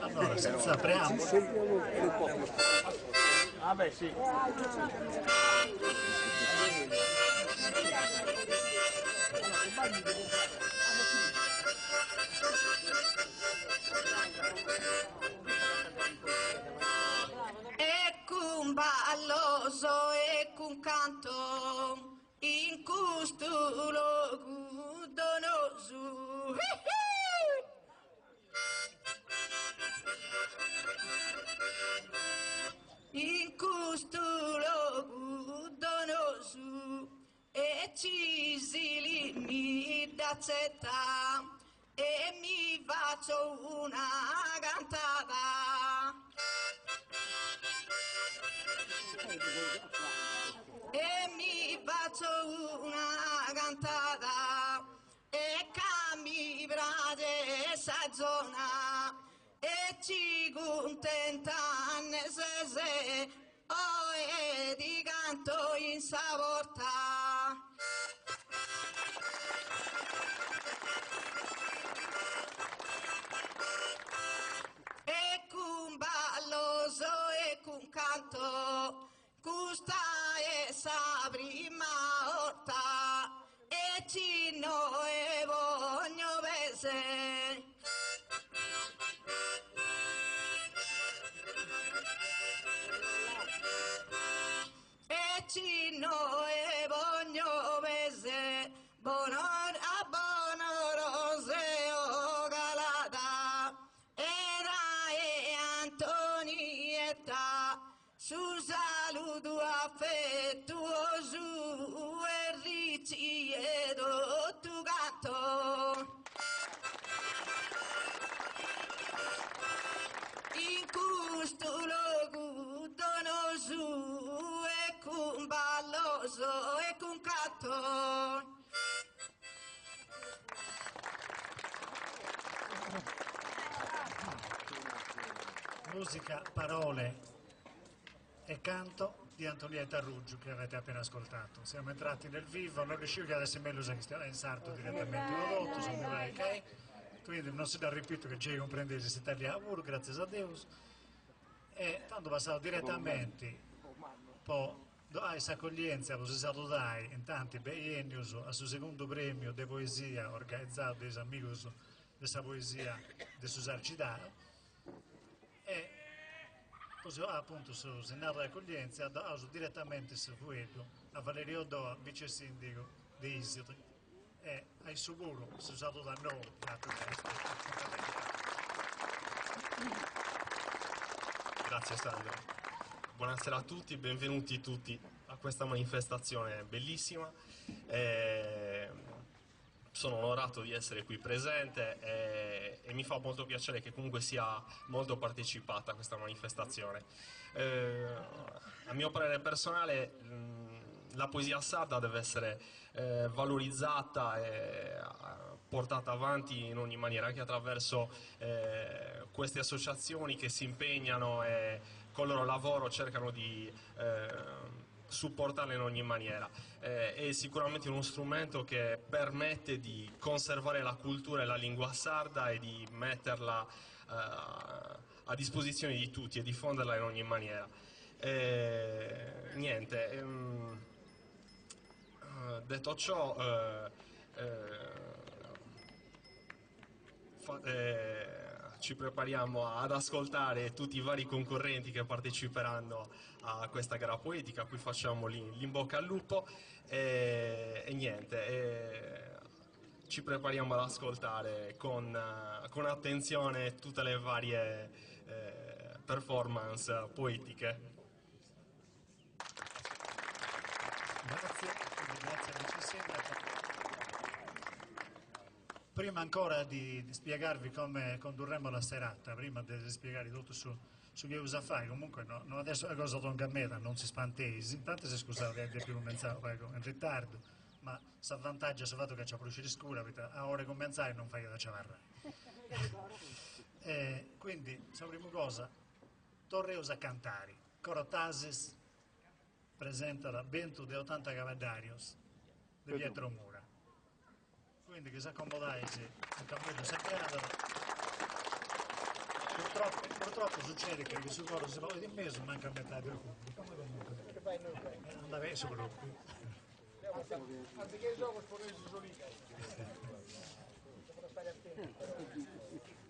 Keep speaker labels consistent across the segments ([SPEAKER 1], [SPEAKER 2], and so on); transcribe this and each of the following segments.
[SPEAKER 1] Allora, senza preambolo.
[SPEAKER 2] Ah beh sì.
[SPEAKER 3] Ecco un balloso, ecco un canto, in questo luogo donoso. In questo luogo donoso e ci si lì da città e mi faccio una cantata. E mi faccio una cantata e cambi brade essa zona e ci contenta se oh e ti canto in saporta. E con balloso e con canto, questa è sa prima volta e ci noi voglio vedere. E ci noi voglio vedere, buonor a buono roseo galata. Era e Antonietta, su saluto affettuoso e ricchiedo tu canto. In questo luogo donoso e con balloso e con canto.
[SPEAKER 1] Musica, parole e canto di Antonietta Ruggio che avete appena ascoltato. Siamo entrati nel vivo, non riuscivo che adesso è meglio che stiamo in sarto direttamente prodotto, sono ok? Quindi non si dà ripeto che ci comprendete se tagli a lavoro, grazie a Dio. E tanto passato direttamente poi a questa accoglienza lo si salutare in tanti bienni al suo secondo premio di poesia organizzato dai amici di questa poesia di Susar Citano e così appunto su Senato di accoglienza direttamente su quello a Valerio Doa, vice sindaco di Isiri e ai sicuro si è usato da noi
[SPEAKER 4] Grazie Sandro. Buonasera a tutti, benvenuti tutti a questa manifestazione bellissima. Sono onorato di essere qui presente e mi fa molto piacere che comunque sia molto partecipata a questa manifestazione. A mio parere personale la poesia sarda deve essere valorizzata e portata avanti in ogni maniera, anche attraverso queste associazioni che si impegnano e con il loro lavoro cercano di supportarla in ogni maniera. È sicuramente uno strumento che permette di conservare la cultura e la lingua sarda e di metterla a disposizione di tutti e diffonderla in ogni maniera. Niente. Detto ciò, ci prepariamo ad ascoltare tutti i vari concorrenti che parteciperanno a questa gara poetica, a cui facciamo l'in bocca al lupo e niente. Ci prepariamo ad ascoltare con attenzione tutte le varie performance poetiche.
[SPEAKER 1] Grazie Vice Sindaco. Prima ancora di spiegarvi come condurremo la serata, prima di spiegare tutto su che usa fare, comunque non adesso la cosa tonga a me, non si spantesi, intanto si scusate che è più in ritardo, ma si avvantaggia sul fatto che c'è producere scura, perché a ore comenzare non fai da ciavarra. Quindi, la prima cosa, torre usa cantare, corotasis presenta la Bento de 80 Cavadarios di Pietro Mura. Quindi che si accomodate in cammino sagrato Purtroppo succede che su loro si parla di mezzo manca metà del pubblico, ma comunque non avessi gruppi.
[SPEAKER 2] Anziché il gioco sporresi solita. Devono stare attenti.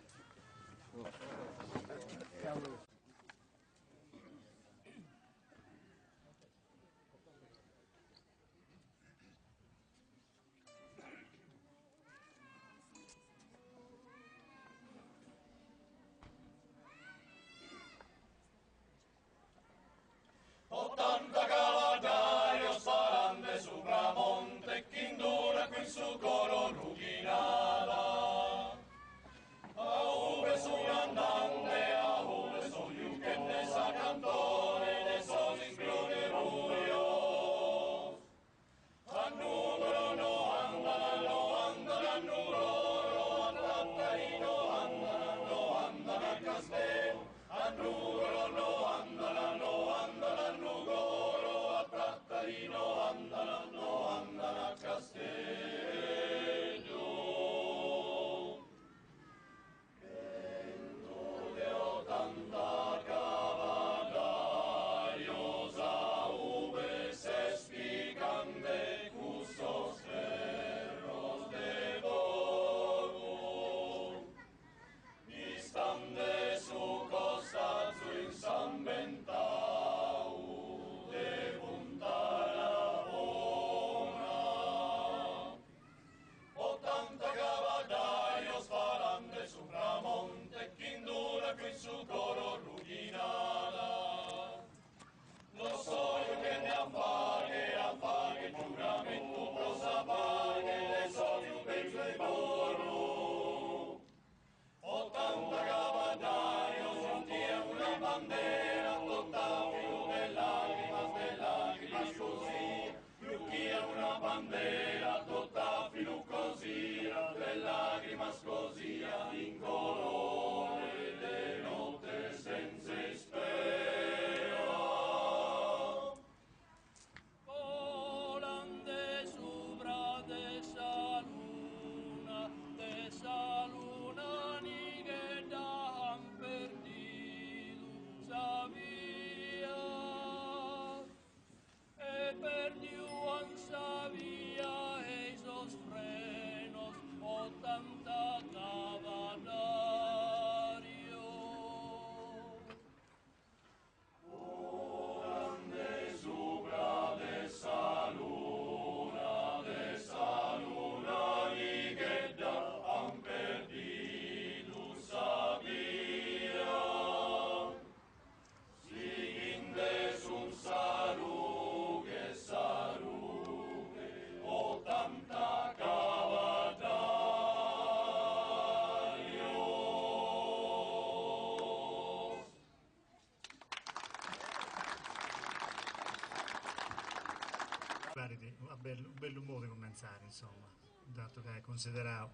[SPEAKER 1] Un bello modo di comenzare, insomma, dato che è considerato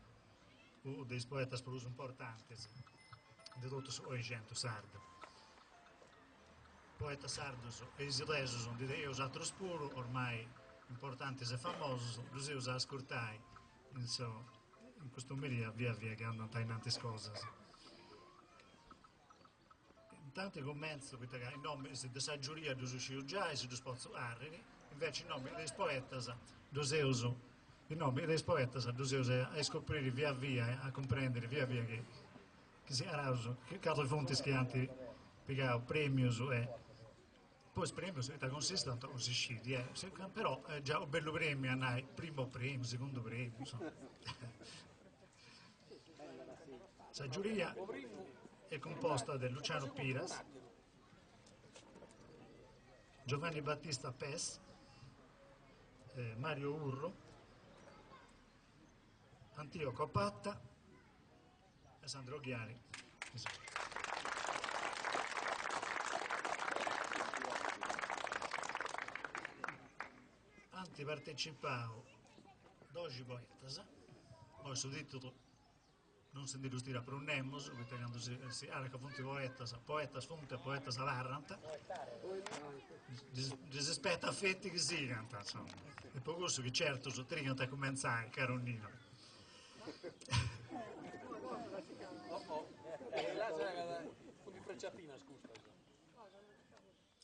[SPEAKER 1] uno dei poeti più importanti di tutto l'Ottocento sardo. Poeta sardo esileso di Deus altro spuro, ormai importanti e famosi, lo si usa a ascoltare in costumeria via via che hanno tante cose. Intanto comincio con il nome della giuria di uscire già e si spozzo arrivi. Invece il nome dei poetas doseuso a scoprire via via, a comprendere via via che si arauso, che altri fonti che hanno pagato premi e poi premio consiste in usciti, però già un bello premio, primo premio, secondo premio, insomma. La giuria è composta da Luciano Piras, Giovanni Battista Pes, Mario Urro, Antioco Patta e Sandro Ghiari. Anti partecipavo 12 poetas, poi su titolo non si illustrirà per un nemos, perché quando si arca fonti poetas fonte, poetas avarranta, disaspetta affetti che si canta, insomma. E poi questo che certo su triganta comenzare, caro Nino.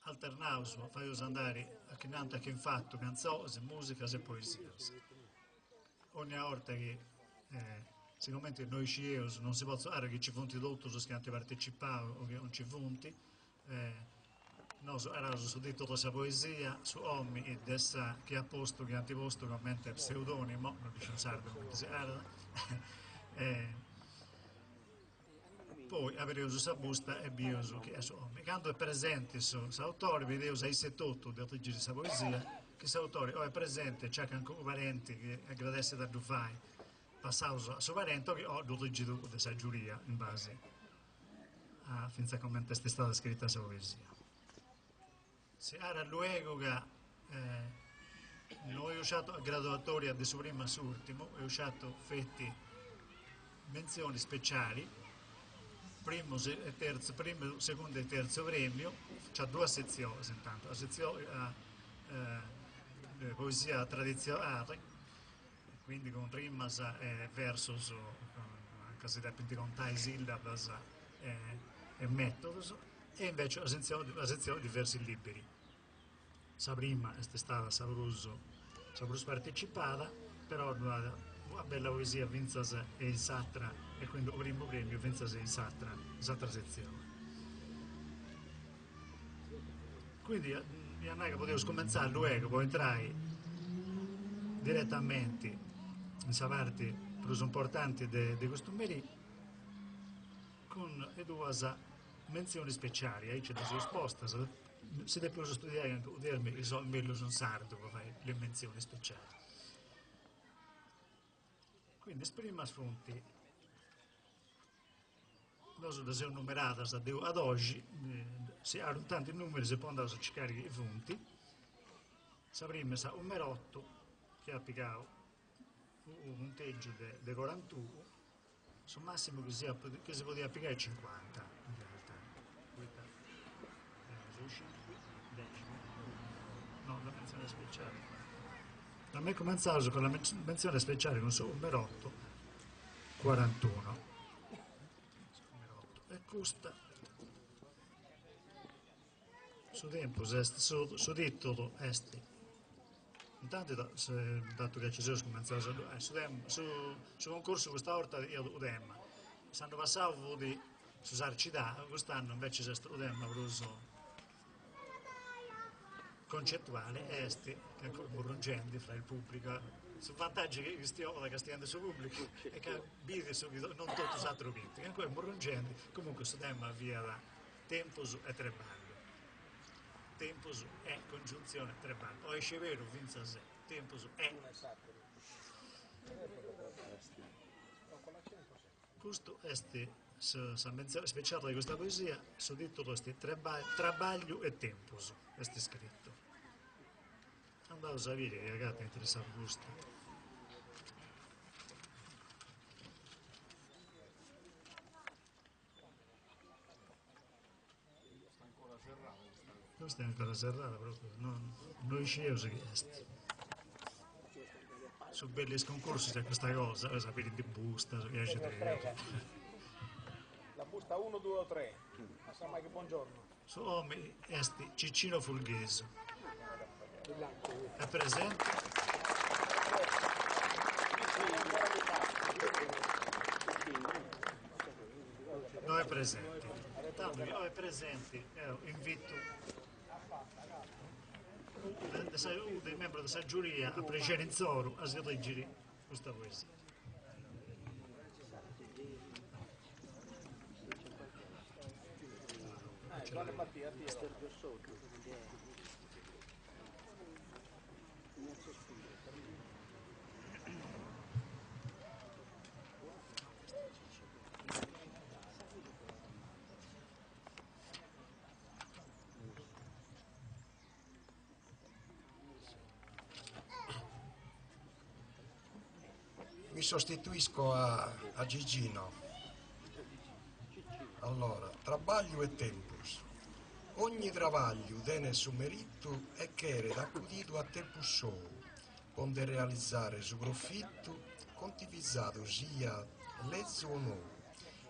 [SPEAKER 1] alternaus, fai andare a chi nanta che fatto canzoni, musica e poesia. Ogni volta che sicuramente noi CIEOS non si possono fare che ci fonti tutto che hanno partecipato o che non ci fonti, noi abbiamo detto questa poesia su Ommi e dessa che ha posto, che ha antiposto commenta pseudonimo, non dice un sardo come si parla, poi avremo questa busta e bioso che è su Ommi. Quando è presente su autore, vedevo 678 del legge di questa poesia, che questo autore o è presente, c'è anche un parente che agradece da Dufai, passato a suo parente che ho dovuto leggere di questa giuria in base a finché come è stata scritta questa poesia. Se era luogo che noi ho usato graduatoria di suo primo su ultimo, ho usato fetti menzioni speciali, primo, secondo e terzo premio, c'ha due sezioni intanto, la sezione poesia tradizionale, quindi con rimas e versos, anche se dipende con sillabas e metodi, e invece la sezione di versi liberi. La prima è stata saprus partecipata, però una bella poesia vinta e in satra, e quindi il primo premio vinta in satra sezione. Quindi non è che potevo scominciare luogo, poi entrai direttamente in questa parte più importante di costumi con le due menzioni speciali, c'è la sua risposta, se deve più studiare anche udirmi che sono meglio un sardo per fare le menzioni speciali. Quindi prima fonti noi sono numerate ad oggi, se hanno tanti numeri si può andare a cercare i fonti. La prima è un merotto che ha applicato un punteggio di 41, sul massimo che si poteva applicare è 50 in realtà. Sono 5 decimi. No, la menzione speciale. Da me cominciavo con la menzione speciale con un merotto 41. E questo su tempo, su titolo est. Intanto, dato che ci sono cominciato su concorso questa volta io udem. Stanno passando di su sarcità, quest'anno invece c'è stato udem preso concettuale est, che è ancora morrongente fra il pubblico. Sono vantaggi che stiamo castigando sul pubblico e che vede subito, non tutti si attroviamo, che ancora morrongente, comunque sto tema via da tempus e treballo. Tempus è congiunzione treballo, o esce vero vinza sé, tempus è. Questo è la menzione speciale di questa poesia, il titolo è Trabaglio e Tempus, è scritto. Andavo a sapere che ragazzi interessava questo. Questa è ancora serrata proprio, noi scegliamo che è. Su belli sconcorsi c'è questa cosa, per sapere di busta, su che
[SPEAKER 2] la busta 1, 2 o 3, ma sa mai che buongiorno.
[SPEAKER 1] Su Omi est Cicino Fulgheso. È presente? Non è presente. Tanto io è presente, invito uno dei membri della giuria a pregare in Zoro a leggere questa poesia.
[SPEAKER 5] Mi sostituisco a Gigino. Allora, trabalho e tempus. Ogni travaglio tiene su merito e che era accudito a tempo solo, onde realizzare su profitto, contivizzato sia lezzo o no,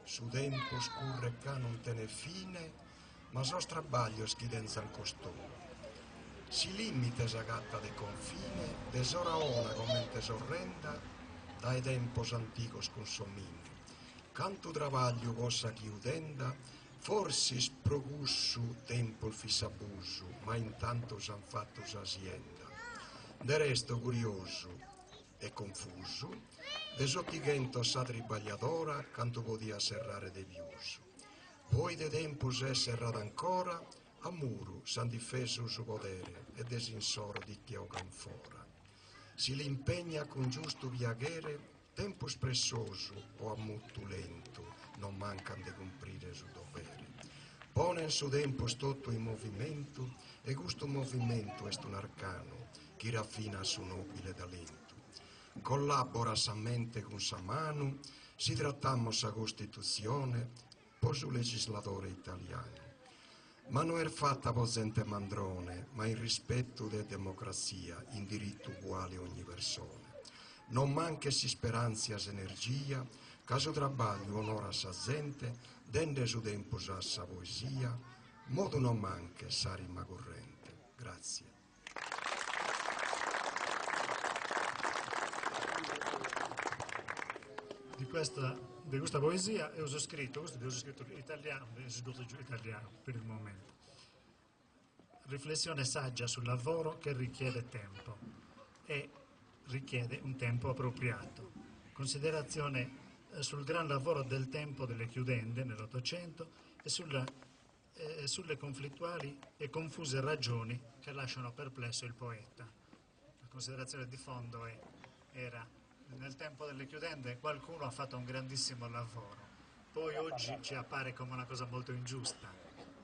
[SPEAKER 5] su tempo scurre che non te ne fine, ma so trabaglio schidenza al costone. Si limita esa gatta de confine, tesora ona come te sorrenda, dai tempos anticos consomini. Canto trabaglio cosa chiudenda, forse sprogussu tempo il fissabusu, ma intanto s'han fatto s'azienda. De resto curioso e confuso, de sottighento sa tribagliadora, canto podia serrare de viuso. Poi de tempus è serrata ancora, a muro s'han difeso su podere e desinsoro di chiocan fora. Si l'impegna con giusto viaghere, tempus pressoso o a molto lento, non mancan de comprire su dovere. Ponen su tempus tutto in movimento, e questo movimento è un arcano, chi raffina su nobile talento. Collabora sa mente con sa mano, si trattammo sa Costituzione, poi su legislatore italiano. Ma non è fatta posente mandrone, ma in rispetto della democrazia, in diritto uguale ogni persona. Non manca si speranza e energia, caso trabaglio onora sa gente, dende su tempo sa poesia, modo non manca sa rima corrente. Grazie.
[SPEAKER 1] Di questa poesia ho scritto italiano per il momento. Riflessione saggia sul lavoro che richiede tempo e richiede un tempo appropriato. Considerazione sul gran lavoro del tempo delle chiudende nell'Ottocento e sulle conflittuali e confuse ragioni che lasciano perplesso il poeta. La considerazione di fondo era: nel tempo delle chiudende qualcuno ha fatto un grandissimo lavoro, poi oggi ci appare come una cosa molto ingiusta,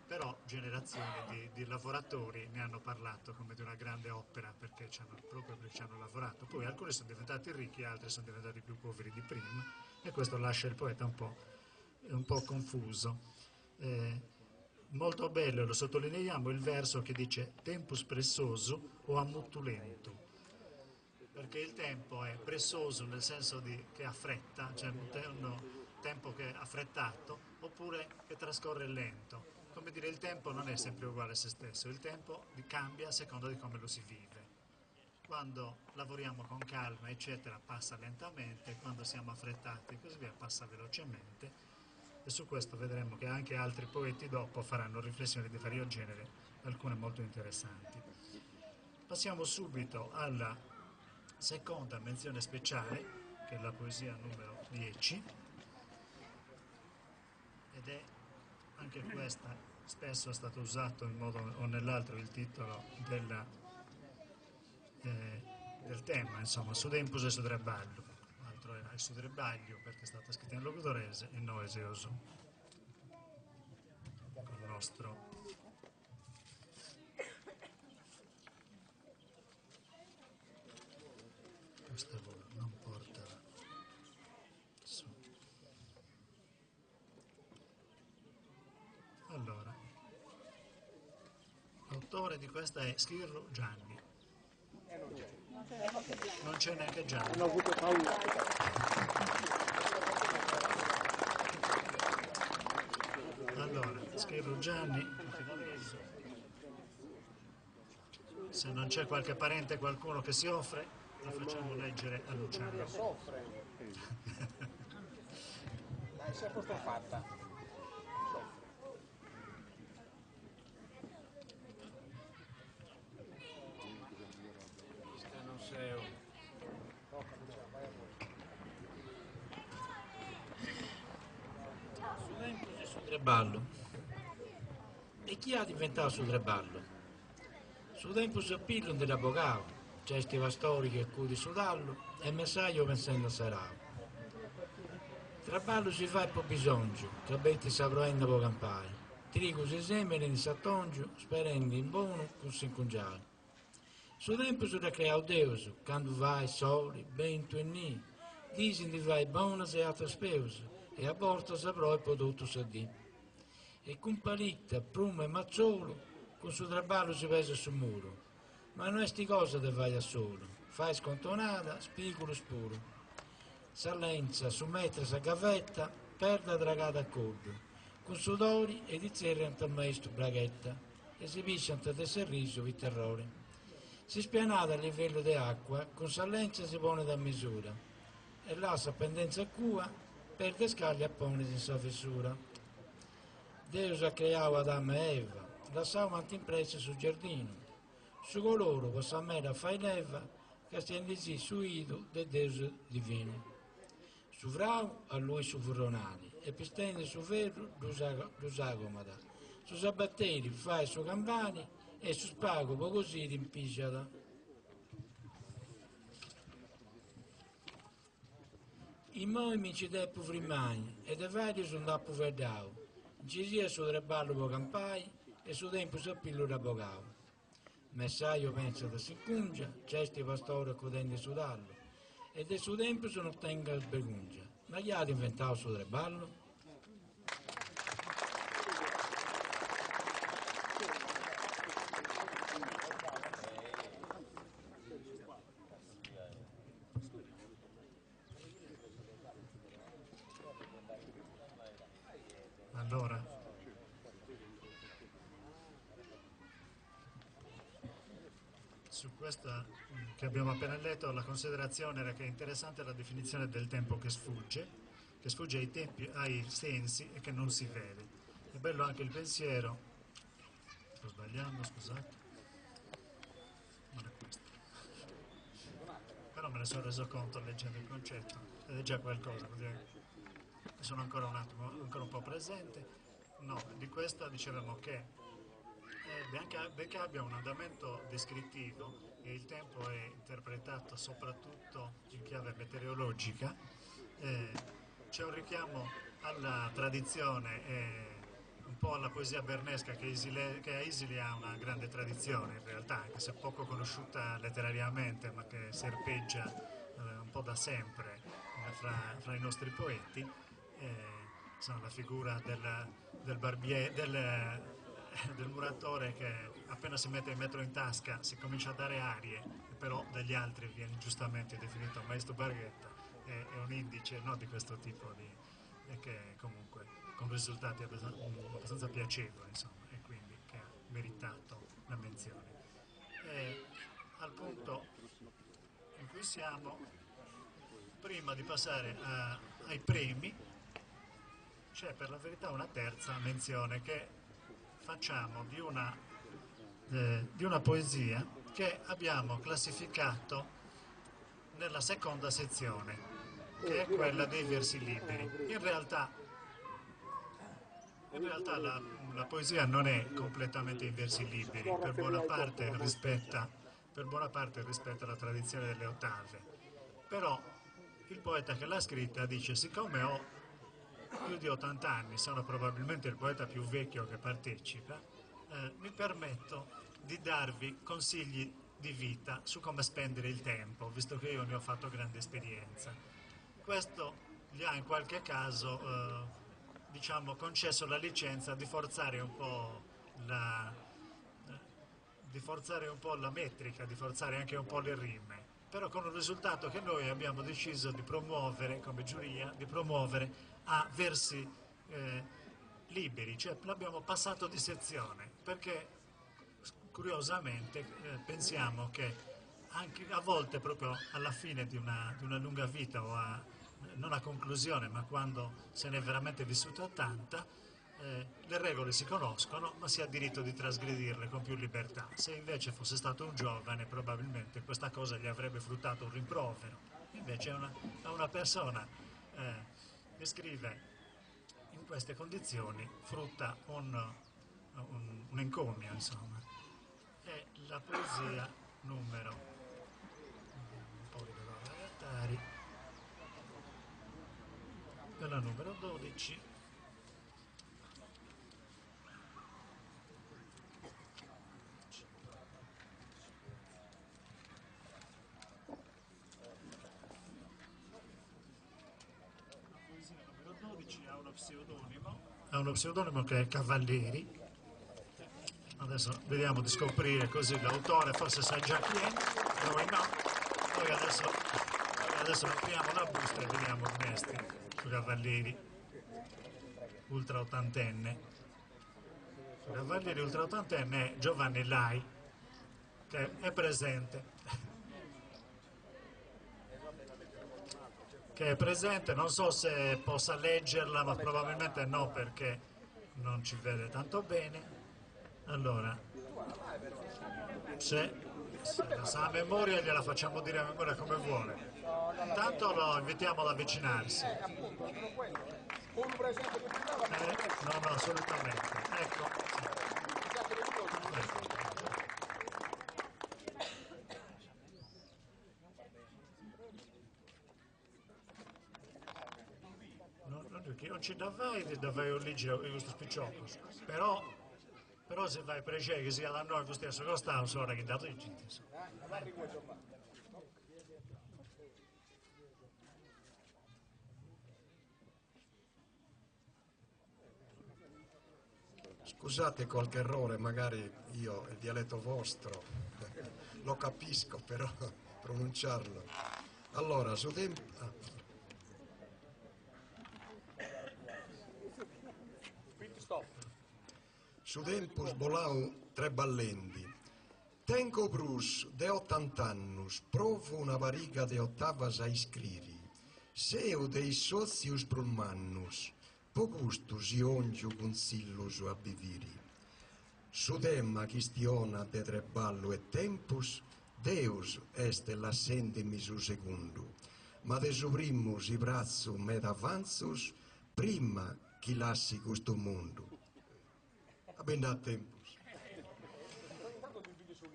[SPEAKER 1] però generazioni di lavoratori ne hanno parlato come di una grande opera proprio perché ci hanno lavorato. Poi alcuni sono diventati ricchi, altri sono diventati più poveri di prima, e questo lascia il poeta un po' confuso. Molto bello, lo sottolineiamo, il verso che dice tempus pressoso o ammutulento, perché il tempo è pressoso nel senso che affretta, cioè un tempo che è affrettato, oppure che trascorre lento. Come dire, il tempo non è sempre uguale a se stesso, il tempo cambia a seconda di come lo si vive. Quando lavoriamo con calma, eccetera, passa lentamente, quando siamo affrettati e così via, passa velocemente. E su questo vedremo che anche altri poeti dopo faranno riflessioni di vario genere, alcune molto interessanti. Passiamo subito alla seconda menzione speciale, che è la poesia numero 10, ed è anche questa, spesso è stato usato in modo o nell'altro il titolo del tema, insomma, Sudempus e Sudreballo. L'altro era il Sudrebaglio perché è stata scritta in logudorese e Noese Osò, col nostro questa non porta su. Allora, l'autore di questa è Schirru Gianni. Non c'è neanche Gianni.
[SPEAKER 2] Hanno avuto paura.
[SPEAKER 1] Allora, Schirru Gianni, se non c'è qualche parente, qualcuno che si offre, la facciamo leggere a Luciano.
[SPEAKER 2] Soffre. Dai, si è posto fatta.
[SPEAKER 6] Sudreballo. E chi ha diventato Sudreballo? Su tempo soppillo dell'avvocato, c'è stiva storica e cudi sudallo e messaggio pensando sarà. Traballo si fa e poi bisogno, che betti saproendo po' campare. Trigo si semina in sattongio, sperendo in buono con si incongiare. Su tempo si recrea Deus, quando vai soli, vento e ni, disi di vai buona e altre spese, e a volte saprò e poi tutto si dì. E con palitta, pruma e mazzolo, con suo traballo si pesa sul muro. Ma non è sti cosa che vai da solo, fai scontonata, spicolo spuro. S'allenza, su mettere sa gavetta, perda dragata a cordo, con sudori e di zerre ante il maestro Braghetta, esibisce ante del sorriso il terrore. Si spianata a livello di acqua, con sallenza si pone da misura, e lascia pendenza cua, perde scaglie e pone in sua fessura. Deus ha creato Adamo e Eva, lasciava antimpresse sul giardino, su coloro possa mera fai leva, che stendi sì su ido del Deus divino. Su vrau a lui su furronali, e pistende su ferro l'usagomada, su sabatteri fai su campani, e su spago poco si rimpisciata. I moi mi ci deppo frimagni, e de vari sono dappo verdau, ci sia su treballo po campai, e su tempo su pillo da bocau. Messaio pensa da si cungia, cesti pastore codende su dallo, e del suo tempo se non tenga sbegungia. Ma gli ha inventato su treballo?
[SPEAKER 1] Allora, su questa che abbiamo appena letto, la considerazione era che è interessante la definizione del tempo che sfugge ai tempi, ai sensi e che non si vede. È bello anche il pensiero, sto sbagliando, scusate, non è questo, però me ne sono reso conto leggendo il concetto ed è già qualcosa, così sono ancora un po' presente. No, di questa dicevamo che benché abbia un andamento descrittivo e il tempo è interpretato soprattutto in chiave meteorologica, c'è un richiamo alla tradizione e un po' alla poesia bernesca che a Isili ha una grande tradizione in realtà, anche se poco conosciuta letterariamente, ma che serpeggia un po' da sempre fra i nostri poeti. Insomma, la figura del muratore che appena si mette il metro in tasca si comincia a dare arie, però dagli altri viene giustamente definito maestro Barghetta, è un indice, no, di questo tipo e che comunque con risultati abbastanza piacevoli, insomma, e quindi che ha meritato la menzione. Al punto in cui siamo, prima di passare ai premi, c'è per la verità una terza menzione che facciamo di una poesia che abbiamo classificato nella seconda sezione, che è quella dei versi liberi. In realtà la poesia non è completamente in versi liberi, per buona parte rispetta la tradizione delle ottave, però il poeta che l'ha scritta dice: siccome ho più di 80 anni, sono probabilmente il poeta più vecchio che partecipa, mi permetto di darvi consigli di vita su come spendere il tempo, visto che io ne ho fatto grande esperienza. Questo gli ha in qualche caso concesso la licenza di forzare un po' la metrica, di forzare anche un po' le rime, però con il risultato che noi abbiamo deciso di promuovere come giuria, di promuovere a versi liberi, cioè l'abbiamo passato di sezione, perché curiosamente pensiamo che anche a volte proprio alla fine di una lunga vita o non a conclusione, ma quando se ne è veramente vissuta tanta, le regole si conoscono, ma si ha diritto di trasgredirle con più libertà. Se invece fosse stato un giovane, probabilmente questa cosa gli avrebbe fruttato un rimprovero. Invece è una persona che scrive in queste condizioni, frutta un encomio, insomma. È la poesia numero, un po' di Gattari, quella numero 12. Ha uno pseudonimo che è Cavalleri. Adesso vediamo di scoprire così l'autore, forse sa già chi è, noi no. Noi adesso apriamo la busta e vediamo Ernesti su Cavalleri. ultraottantenne. Il cavaliere ultraottantenne è Giovanni Lai, che è presente. Non so se possa leggerla, ma probabilmente no, perché non ci vede tanto bene. Allora, se la sa a memoria gliela facciamo dire a memoria come vuole. Intanto lo invitiamo ad avvicinarsi.
[SPEAKER 2] Uno presente che
[SPEAKER 1] No, assolutamente. Ecco. Non ci davai un ligio questo spicciocco, però se vai precei che sia da noi questo stesso costato, ora che dato il gitto.
[SPEAKER 5] Scusate qualche errore, magari io il dialetto vostro lo capisco, però pronunciarlo. Allora, su tempus volau tre ballendi. Tengo brus de 80 annos, provo una variga de ottavas a iscriri. Seu dei socius brumannus, po gustus iongiu consillus a viviri. Su temma chistiona de tre ballo e tempus, Deus est l'assendimi su secundu, ma de su primus i brazzu med avanzus, prima chi lassi questo mondo. Abendat tempus.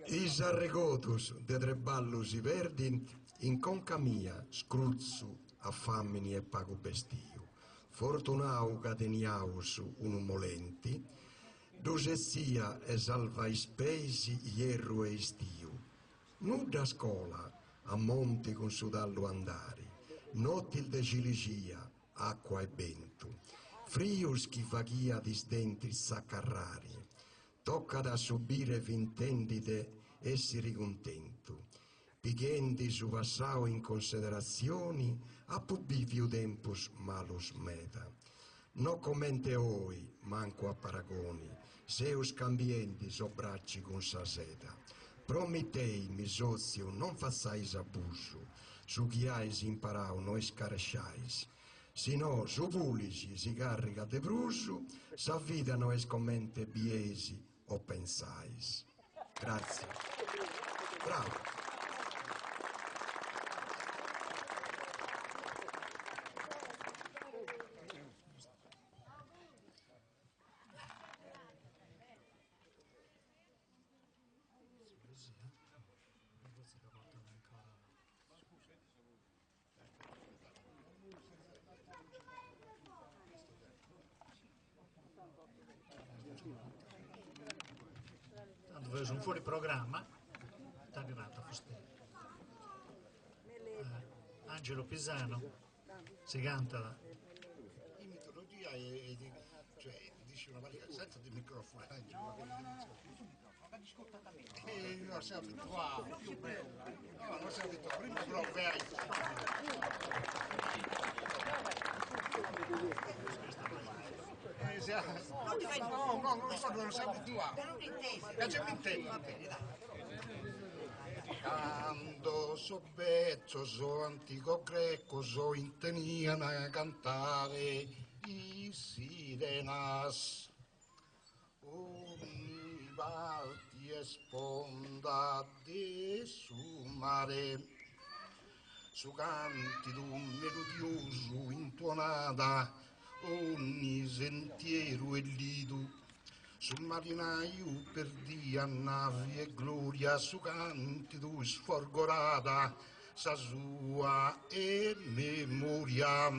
[SPEAKER 5] Is arregotus de tre ballus i verdint, in conca mia scruzzu a famini e pago bestiu. Fortunau cateniaus unu molenti, dosessia e salva spesi ierru e istiu. Nu da scola a monti con sudallo andari, notti de cilicia, acqua e vento, frius chi faghia disdenti saccarrari, tocca da subire vintendite esseri contento, pighendi su vassao in considerazioni, a pubiviu tempus malus meta. No commente oi, manco a paragoni, seus cambienti so bracci con sa seta. Promitei, mi sozio, non fassais abuso, su chi ais imparau no escaresciais, sino su pulici si carica de brusu, sa vita no es commente biesi o pensais. Grazie. Bravo.
[SPEAKER 1] Tanto sono fuori programma, sta arrivata Angelo Pisano si canta
[SPEAKER 7] In mitologia cioè, dici una varietà senza di microfono, non siamo abituati, no, non siamo abituati, prima però non siamo abituati. Cacciamo in te. Quando so vecchio, so antico greco, so inteniano a cantare i sirenas. Ogni valti e sponda de su mare, su canti d'un melodioso intonata, ogni sentiero e lido. Sul marinaio perdia navi e gloria, su canti tu sforgorata, sa sua e memoria,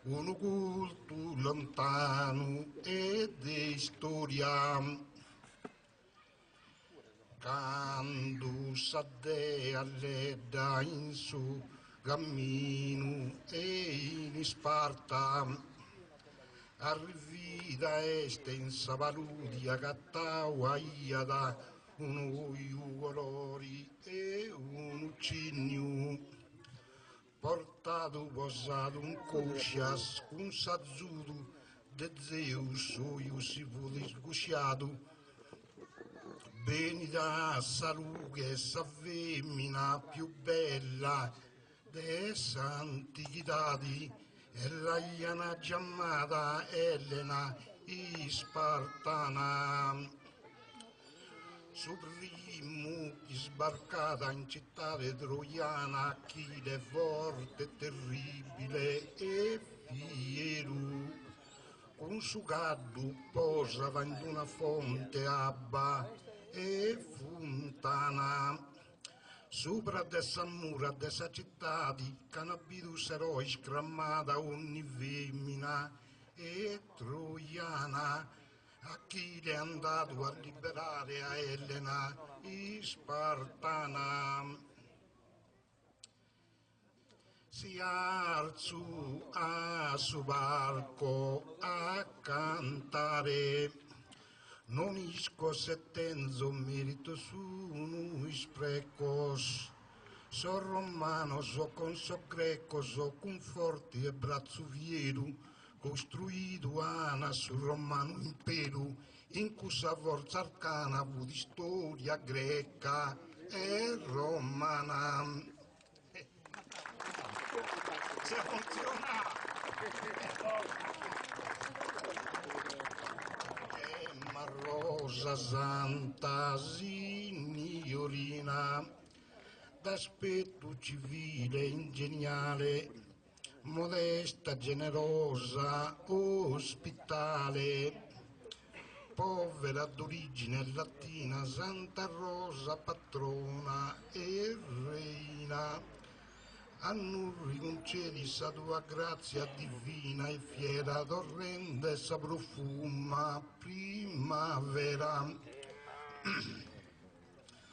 [SPEAKER 7] uno culto lontano e di storia. Quando s'addea ledda in su cammino e in Sparta, arrivida estensa paludia cattau aiada un uiu colori e un uccigno portato posato un coscias un sazzuto
[SPEAKER 5] de Zeus, Ius si vuole sgusciato, benida salute, sa femmina più bella dessa antichitadi, e la iana chiamata Elena Spartana. Su primo sbarcata in città troiana, Achille forte, terribile e fiero, con su caddu posava in una fonte abba e fontana. Sopra dessa mura dessa città di canabidus eroi scramata ogni femmina e troiana. Achille è andato a liberare a Elena Spartana. Si alzò a su barco a cantare, non isco settenzo merito su noi sprecos, so romano, so con so greco, so con forti e braccio fiero, costruito ana sul romano impero, in cui sa forza arcana fu di storia greca e romana. Se funziona! Ma rosa santa signorina, d'aspetto civile ingeniale, modesta, generosa, ospitale, povera d'origine latina, Santa Rosa, patrona e reina, annurri concedi sa tua grazia divina e fiera, torrente sa profuma primavera.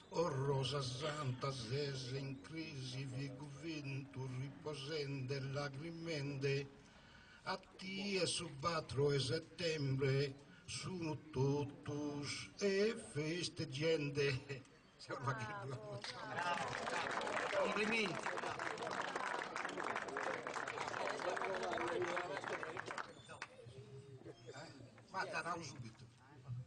[SPEAKER 5] O rosa santa, sese in crisi, vigo vento, riposente, lacrimente, a tie su 4 e settembre, sono totus e feste gente. Complimenti. Guarda, subito.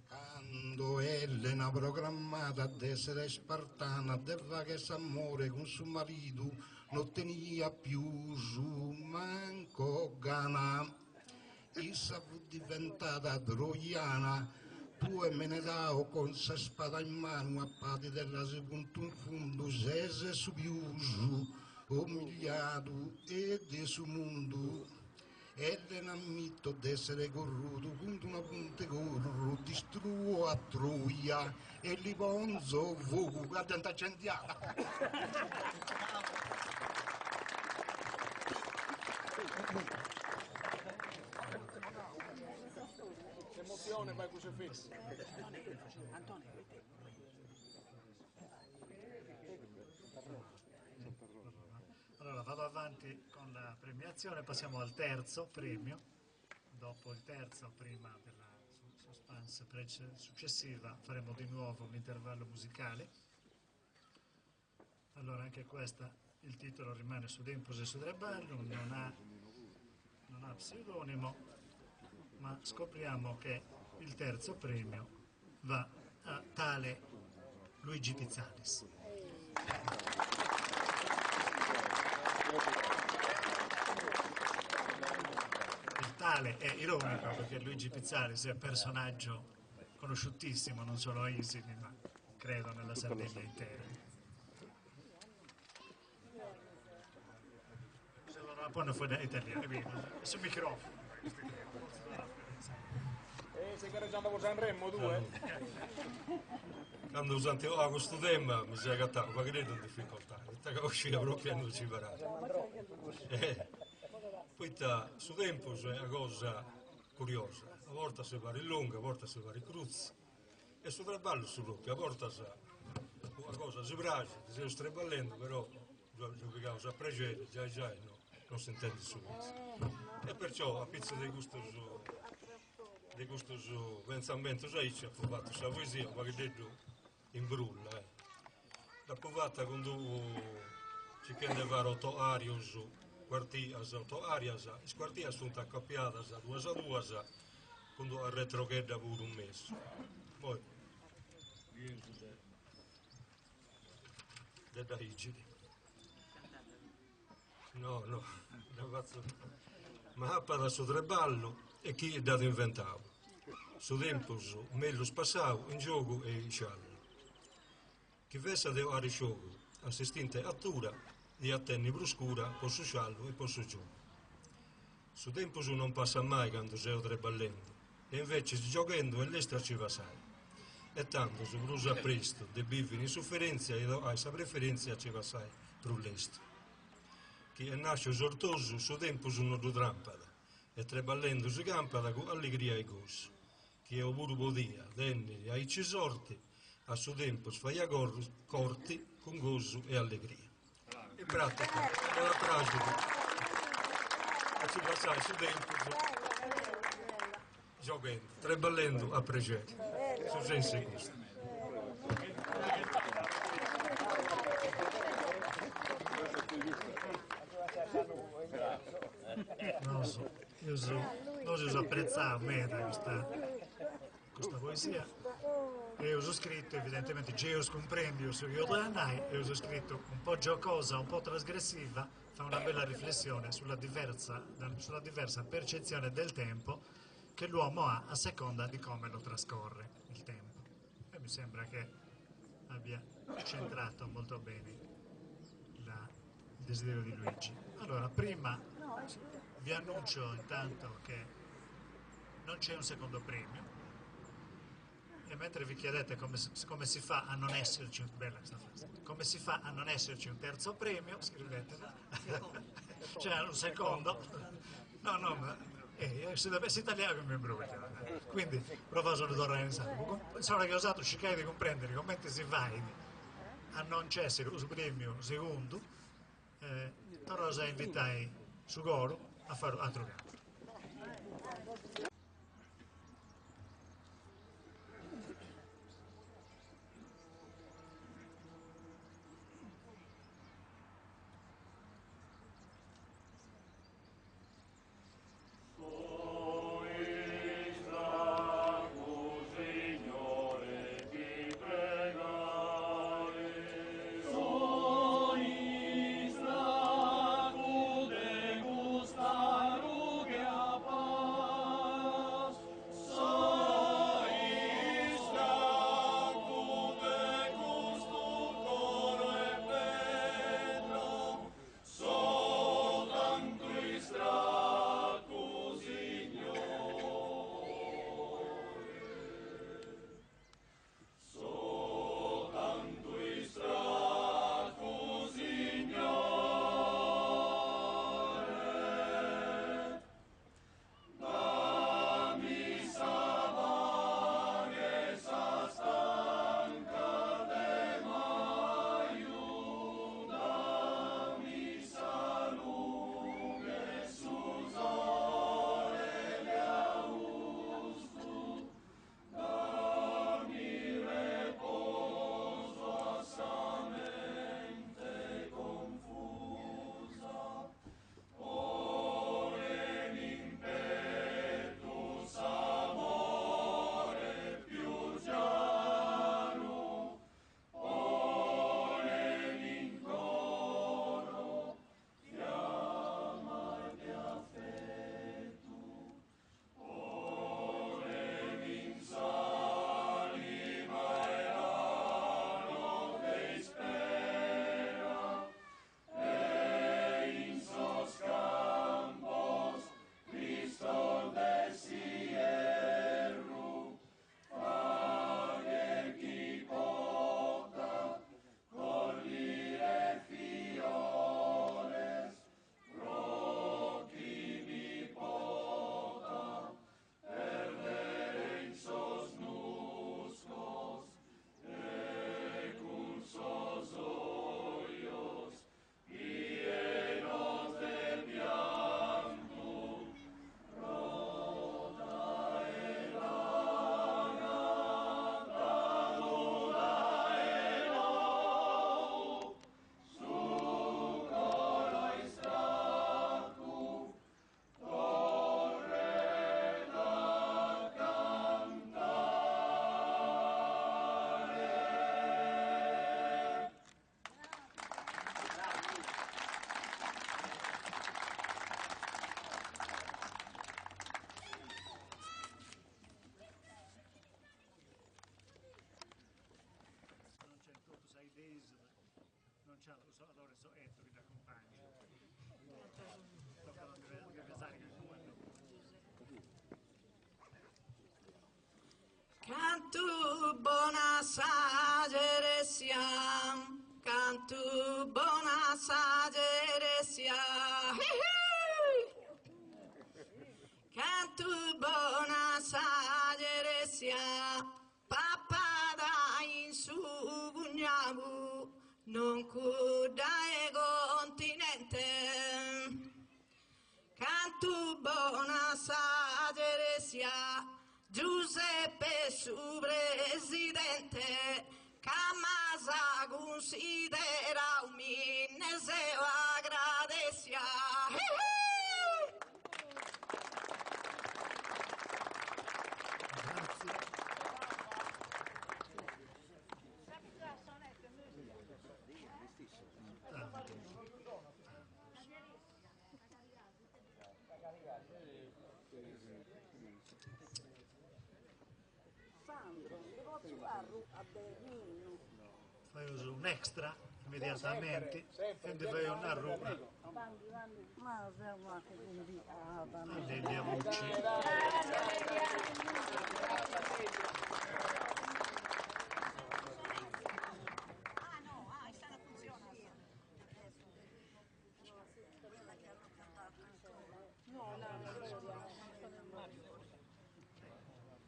[SPEAKER 5] Quando Elena programmata ad essere spartana, deva che s'amore con suo marito non tenia più su manco gana. Essa fu diventata troiana, poi Menelao con sa spada in mano a pati della si puntò in fondo, sese su piuso, umiliato e de su mondo. Elena ammitto d'essere corruto, punto una punte corro, distruo a Troia e li ponzo fuoco, guarda in tacendiata.
[SPEAKER 2] Emozione vai crocifisso.
[SPEAKER 1] Allora vado avanti con la premiazione, passiamo al terzo premio. Dopo il terzo, prima della suspense successiva, faremo di nuovo un intervallo musicale. Allora anche questa, il titolo rimane Sudempus e Sudrebellum, non ha pseudonimo, ma scopriamo che il terzo premio va a tale Luigi Pizzalis. Il tale è ironico perché Luigi Pizzalis è un personaggio conosciutissimo non solo a Isini ma credo nella Sardegna intera. Poi non fuori da italiano, sul microfono.
[SPEAKER 2] Sei gareggiando con Sanremo tu,
[SPEAKER 8] Quando usanti questo tema mi si è agattato, ma che credo in difficoltà, che usciva proprio non ci farà. Poi su tempo è una cosa curiosa, a volte si va in lunga, a volte si va in cruz, e sul traballo su roppia, a volte si una cosa si piace, si sta ballando, però giochiamo a pregere, già no, non si intende subito. E perciò a pizza di questo pensamento ho fatto questa poesia, ma che detto in brulla. Dopo fatta quando ci chiede fare 8 arios, quartias, 8 arias, le quartias sono accoppiate 2 a 2, quando a retrochedda pure un mese. Poi, da Higiri. No, ne faccio. Ma parla su treballo e chi è dato inventato. Su tempo, meglio spassato in gioco e in sciallo. Chi vessa deve fare gioco, assistente attura, di attenni bruscura, posso sciallo e posso gioco. Su tempo non passa mai quando sei treballendo, e invece giocando all'estero ci va sai. E tanto su brusa presto, de vivi in sofferenza e hai sa preferenza ci va sai, per l'esto. Chi è nasce sortoso, su tempo non lo trampada, e treballendo si campada con allegria e gozo. Chi è pure podia, denni, ai ci sorti, a suo tempo sfaglia corti con gozo e allegria. In pratica, è la tragica, e ci passai su tempo, giocando, treballando a pregere. Su senso questo.
[SPEAKER 1] Non so, io so apprezzare questa poesia e ho scritto evidentemente Geos comprendi su Yodanai e ho scritto un po' giocosa, un po' trasgressiva, fa una bella riflessione sulla diversa percezione del tempo che l'uomo ha a seconda di come lo trascorre il tempo. E mi sembra che abbia centrato molto bene il desiderio di Luigi. Allora, prima vi annuncio intanto che non c'è un secondo premio e mentre vi chiedete come si fa a non esserci come si fa a non esserci un terzo premio, scrivetelo. C'è un secondo. Se dovessi italiano mi brucia. Quindi provo a salutare in sangue. Sono che ho usato cercare di comprendere come si fa a non c'è un premio secondo. Però se invitai su Goro a fare altro campo.
[SPEAKER 9] Gusta
[SPEAKER 3] Cantu bona sagere siam, cantu bona sagere siam. Cantu bona sagere siam, papà da in su cugnamu, non cuda e continente. Cantu bona sagere siam, Giuseppe su presidente, Camasa considera un minneseo agradecia.
[SPEAKER 1] Fai uso un extra immediatamente e ti fai una roba degli amucci.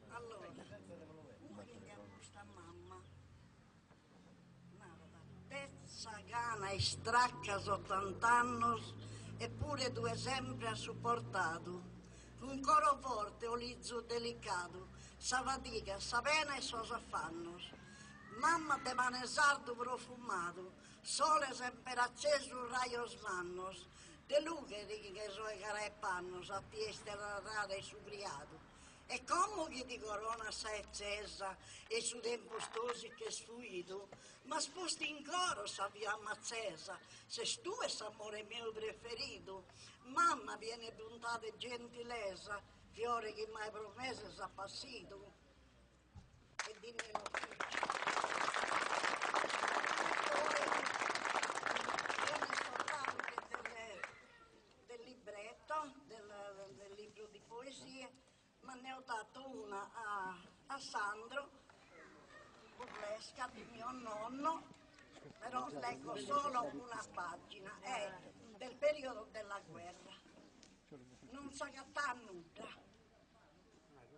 [SPEAKER 9] Allora, questa mamma, pezza, gana e stracca 80 anni, eppure due sempre ha supportato. Un coro forte, olizzo delicato, savadica, sapena e sosa fanno. Mamma de manesardo profumato, sole sempre acceso un raio smannos, de lughe che suoi carai pannos, a tieste rara e subriato. E come che di corona sei accesa e su tempo stosi che sfuito, ma sposti in coro s'avviamo accesa, se tu è s'amore mio preferito, mamma viene puntata e gentilesa, fiore che mai promesse s'ha passito, e di meno del libretto, del libro di poesie, ma ne ho dato una a Sandro, burlesca di mio nonno, però leggo solo una pagina, è del periodo della guerra. Non sa cattare nulla.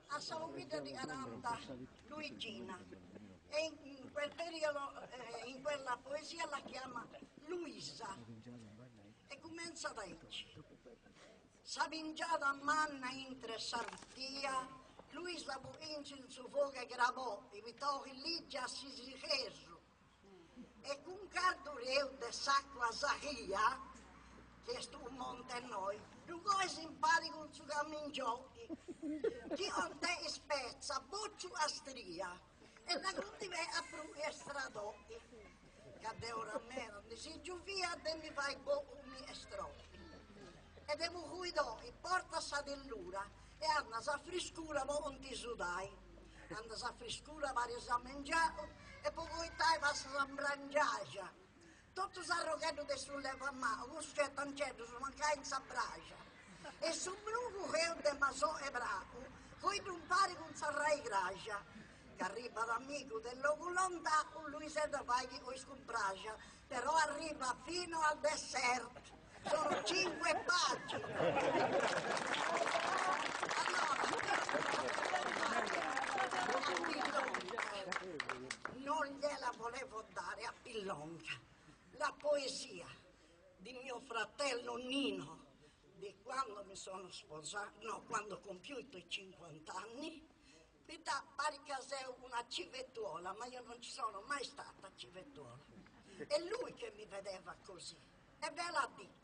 [SPEAKER 9] Ha salvito di 40 Luigina e in quel periodo, in quella poesia la chiama Luisa e comincia da legge. S'avingiata a manna intre sartia, Luisa Buinci in suo fuoco gravò, evitò che ligia si richeso. E con cardureu de sacqua sahia, che stu un monte noi, lui simpatico con suo cammingiò, chi on te spezza, bocciu a stria, e la contive a pru e stradò. Cadde ora a me, non si giù via, e mi fai mi estropi. E devo cuidò e porta sa dell'ura e anna sa friscura mo non ti sudai. Anna sa friscura pari sa mangiato e poi coitai va sa mbrangiagia. Tutto sa roghetto de sulleva a mano, cuschetto ancetto su mancai in sa bracia. E su bluco che de masò e braco, coi d'un pari con sa rai gracia. Che arriva l'amico dell'oculonta, un lui se da fai che coi scombracia, però arriva fino al dessert. Sono 5 pagine. Allora, non gliela volevo dare a Pillonca. La poesia di mio fratello Nino, di quando mi sono sposato, no, quando ho compiuto i 50 anni, mi dà pari caseo una civettuola, ma io non ci sono mai stata civettuola. È lui che mi vedeva così. E ve la dico.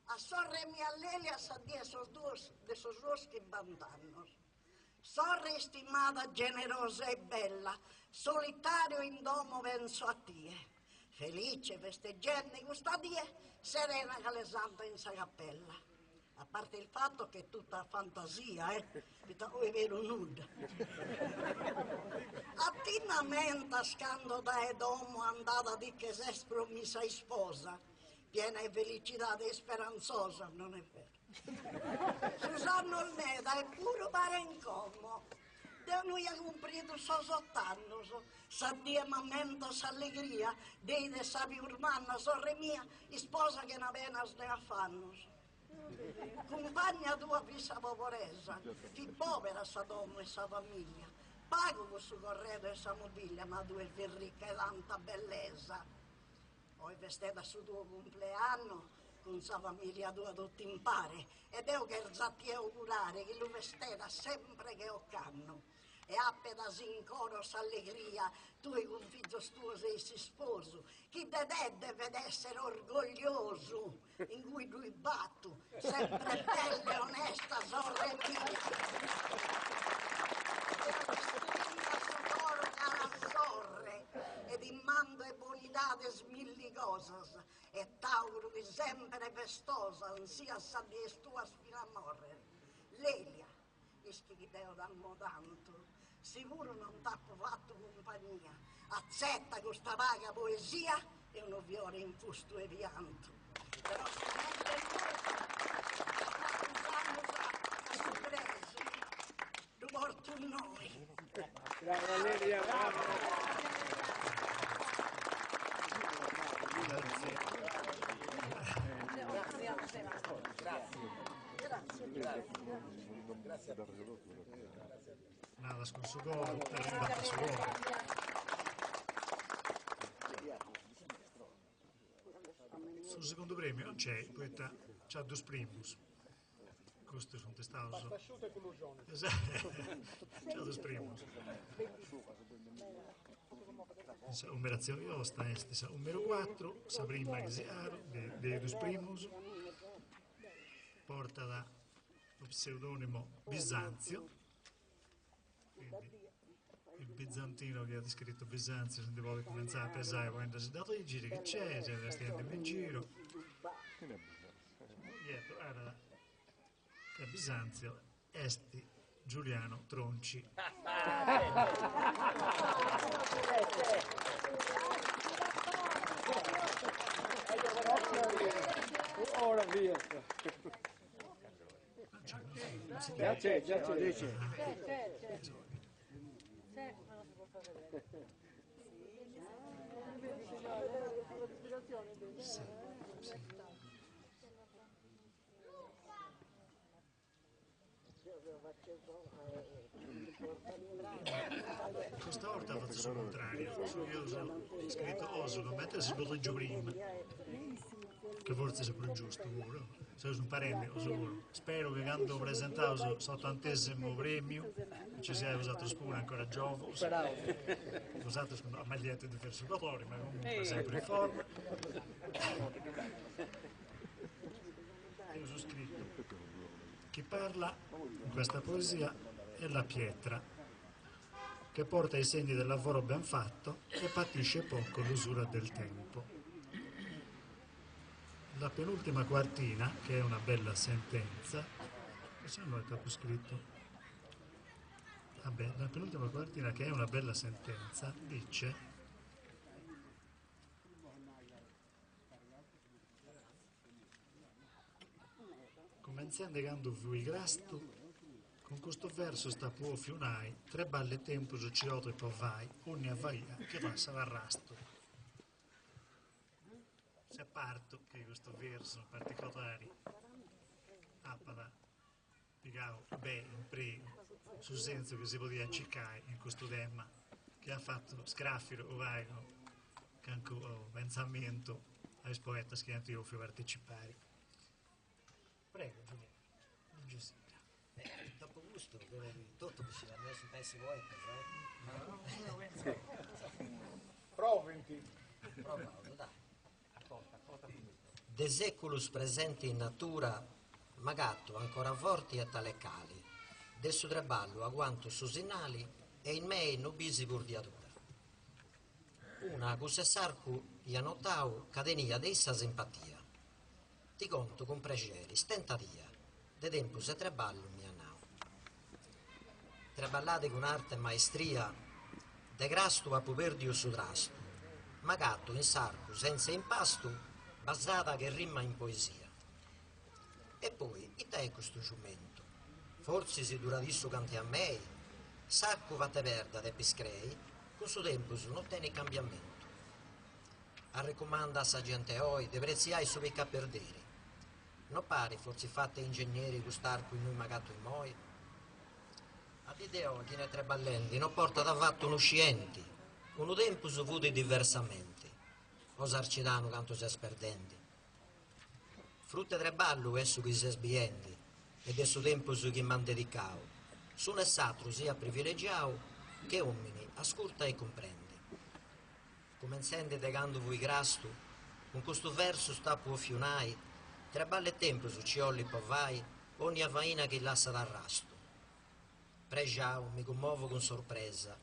[SPEAKER 9] A sorre mia Lelia sa di esos dos che bandanno. Sorre estimata, generosa e bella, solitario in domo penso a te. Felice, festeggiante questa die, serena che le santa in sa cappella. A parte il fatto che è tutta fantasia, mi vuoi vero nuda. Attinamente scando da Edomo andata di che sei promessa e sposa, piena di felicità e speranzosa, non è vero. Susa anno il meta, è pure pare incommo. De noi ha compreso so 8 anni, sa die momento s'allegria, dei de sapi urmana, sorre mia, sposa che una pena ne affanno. Compagna tua pisa poveresa, fi povera sa donna e sa famiglia, pago questo corredo e sa mobilia, ma tu è ricca e tanta bellezza. Poi vestita su tuo compleanno, con sa famiglia tua tutti in pare, ed io che erzatti augurare che lo vestita sempre che ho canno. E appena in coro s'allegria, tu e con figlio tuo sei si sposo, chi de te deve essere orgoglioso, in cui lui battu, sempre bella e onesta sorre mia. E stringa su coro cara sorre, ed in mando e bonità smilli cosas, e t'auguro che sempre festosa, non sia sa di tua fino a morre. Lelia, ischi che deo dammo tanto, sicuro non t'ha fatto compagnia, accetta questa vaga poesia e uno fiore in fusto e pianto. Però se mette in su preso, lo porto in noi.
[SPEAKER 2] Brava Lelia, brava.
[SPEAKER 1] Nada con su gol, arriva su gol. Sul secondo premio non c'è, poi c'ha due primus. Questi sono testato.
[SPEAKER 2] Pasta asciutta e collusione.
[SPEAKER 1] Esatto, c'ha due primus. Numerazione iosta, sta numero 4, sa prima che si aro, dei due primus, porta da lo pseudonimo Bisanzio. Quindi il bizantino che ha descritto Bisanzio se vuole cominciare a pesare quando si è dato i giri che c'è, se la stiamo in giro. Dietro era che Bisanzio esti Giuliano Tronci.
[SPEAKER 2] Ora via. Già c'è.
[SPEAKER 1] Sì. Questa volta ho fatto il contrario, io ho scritto Oslo, mentre si svolge prima, che forse è pure giusto pure, se sono parenti, spero che quando ho presentato il 80° premio ci sia usato spune ancora giovane, usato a magliette di versatori, ma comunque sempre in forma. Io ho scritto, chi parla in questa poesia è la pietra, che porta i segni del lavoro ben fatto e patisce poco l'usura del tempo. La penultima quartina, che è una bella sentenza, se non è stato scritto, vabbè, la penultima quartina, che è una bella sentenza, dice: comenziando quando fui grasto, con questo verso sta può fiunai, 3 balle tempo giocioto e poi vai, ogni avvaia che passa l'arrasto. Se parto che questo verso in particolare appada picavo bene in prego sul senso che si poteva cercare in questo tema che ha fatto Scraffiro o Vaigo che anche pensamento ai poeti che anche io fui partecipare. Prego Giuliano, non giusto.
[SPEAKER 10] Dopo gusto, tutto vicino a me su pezzi poeta,
[SPEAKER 2] Proventi.
[SPEAKER 10] Provando, dai. De seculus presenti in natura, magatto ancora forti e tale cali, del suo treballo a quanto susinali e in me nubisi curdiatura. Una cuse sarcu ianotau cadenia d'essa simpatia. Ti conto con pregeri, stentatia, de tempo se treballo mi annau. Treballate con arte e maestria, de grasto a puperdio su trasto, magatto in sarcu senza impasto, basata che rima in poesia. E poi, ita è questo strumento? forse si dura disso canti a me, sacco vate verda de piscrei, con su tempo non ottiene cambiamento. A raccomanda a sa gente oi, devrezziai su becca perdere. Non pare forse fatte ingegneri gustar qui noi magato i moi. Ad ideo chi ne tre ballendi non porta davanti uno scienti, uno tempo su vude diversamente, osarcidano canto si sperdenti. Frutte tre ballo è su chi si sbiendi, ed è su tempo su chi man dedicao, su ne satro sia privilegiao, che uomini ascolta e comprende. Come insende degando voi grasto, con questo verso sta può fionai, tre balle tempo su ciolli povai, ogni avaina che lascia d'arrasto. Pregiao mi commuovo con sorpresa,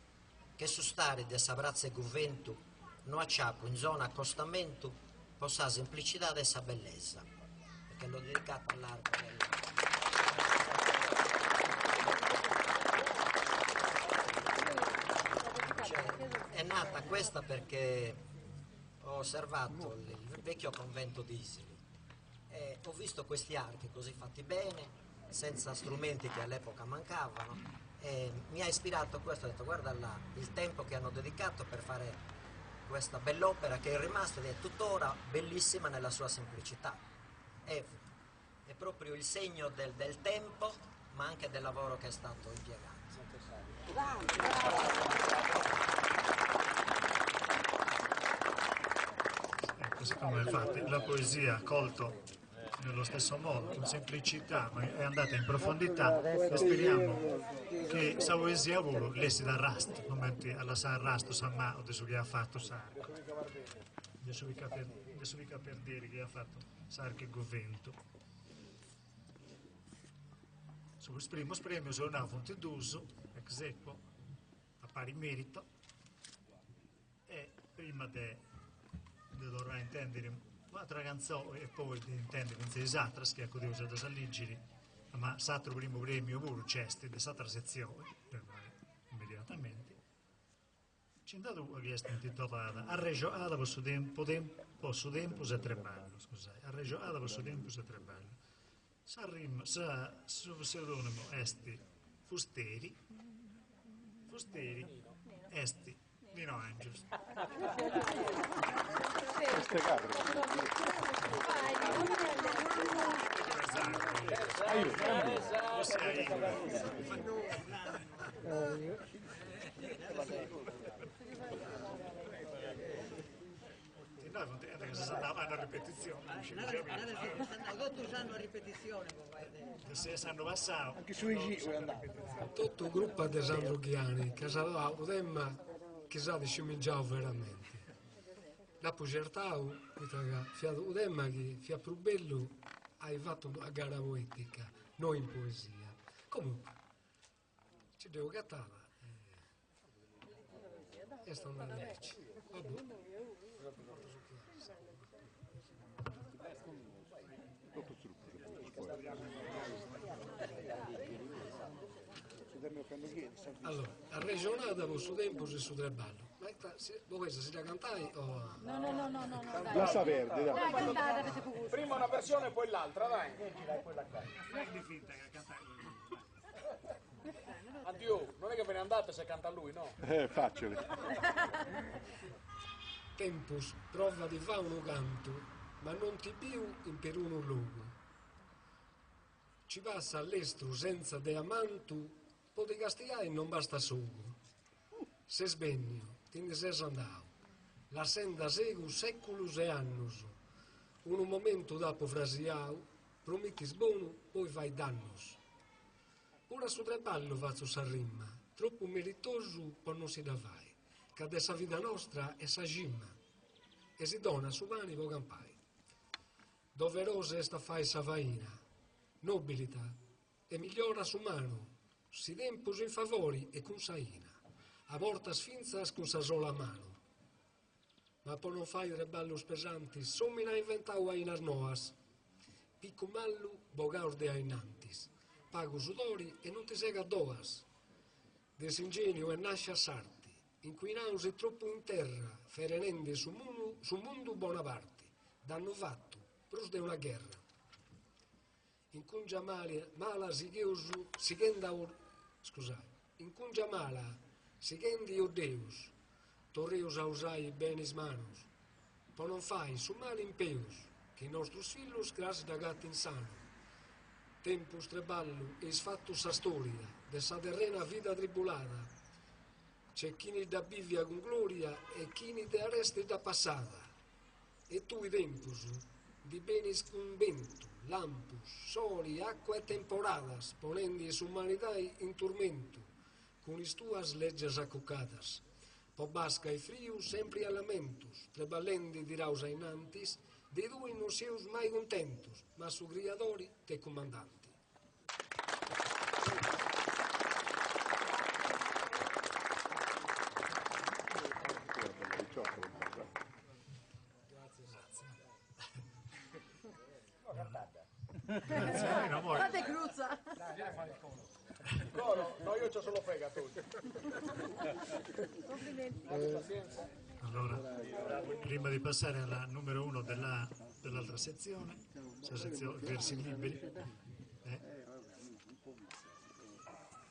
[SPEAKER 10] che su stare de sabrazza e govento, non acciappo in zona accostamento, possa semplicità e sa bellezza, perché l'ho dedicato all'arte della... È nata questa perché ho osservato il vecchio convento di Isili e ho visto questi archi così fatti bene, senza strumenti che all'epoca mancavano, e mi ha ispirato a questo. Ho detto guarda là il tempo che hanno dedicato per fare questa bell'opera che è rimasta ed è tuttora bellissima nella sua semplicità. È proprio il segno del tempo, ma anche del lavoro che è stato impiegato.
[SPEAKER 1] Così come infatti la poesia colto nello stesso modo, con semplicità, ma è andata in profondità, e speriamo che la poesia volo lessi da rasto, momenti alla sa rasto samma o adesso che ha fatto sarco, adesso vi per dire che ha fatto sarco e govento. Sul primo premio sono una fonte d'uso, ex equo, a pari merito, e prima di dovrà intendere un'altra canzone e poi di intendere in sei satras che accudeva da Saligiri, ma satro primo premio pure c'è di satra sezione, per immediatamente. C'è dato una che è intitolata A Reggio Ada per su tempo se treballo, scusate, A Reggio Ada per su tempo se treballo. Su pseudonimo esti Fusteri esti Nino Angius. Una ripetizione. Se sanno passato. Anche sui G è andato.
[SPEAKER 11] Tutto il gruppo di Sandro Ghiani, che sarà un tema che sa di scimmiggiare veramente. Dopo certao, un tema che fia più bello hai fatto a gara poetica, non in poesia. Comunque, ci devo cattare. E sta andando a legge. Vabbè. Allora, a regionata con su tempo e su tre ballo. Ma voi si la cantai o...
[SPEAKER 2] No. Lascia perdere, dai. Prima una versione e poi l'altra, dai.
[SPEAKER 1] Fai finta che cantai.
[SPEAKER 2] Addio, non è che ve ne andate se canta lui, no?
[SPEAKER 7] Facile.
[SPEAKER 11] Tempus prova di fa uno canto, ma non ti più in per uno luogo. Ci passa all'estero senza diamanto, poi di castigare non basta solo. Se sbegno, ti ne sei andato. La senda segu seculus e annus. Un momento dopo frasiao, prometti sbono, poi fai dannos. Ora su tre ballo faccio sa rima, troppo meritoso per non si da fai, che adesso la vita nostra è sa gimma, e si dona su mani po' campai. Doverosa è sta fai sa vaina, nobilità, e migliora su mano, si tempos in favori e con saina, a volta sfinzas con sa sola mano. Ma poi non fai tre ballos pesanti, sommina inventau a inas noas, picco mallu bogaur de ainantis. Pago sudori e non ti sega doas. Desingegno e nasce a sarti, inquinaus e troppo in terra, ferenende su mondo Bonaparte, danno fatto, pros de una guerra. in cungia mala si chiusu, si chenda, scusate, in cungia mala si chendi o Deus, torreus a usai benis manus, po non fai su male impeus, che i nostri filhos gras da gatti insano. Tempus treballu e sfattu sa storia, de sa terrena vita tribulata, c'è chi ne da bivia con gloria e chi ne da arresti da passata. E tu i tempus di benis con vento, lampus, soli, acqua e temporadas, ponendi su umanità in tormento, con is tuas legges accucadas. Po basca e friu sempre a lamentus, trebalendi diraus ainantis, de due non seus mai contentus, ma su criadori te comandanti.
[SPEAKER 12] Fate cruzza.
[SPEAKER 2] No, io c'ho solo fegato.
[SPEAKER 12] Complimenti.
[SPEAKER 1] Allora, prima di passare alla numero 1 dell'altra sezione, versi liberi,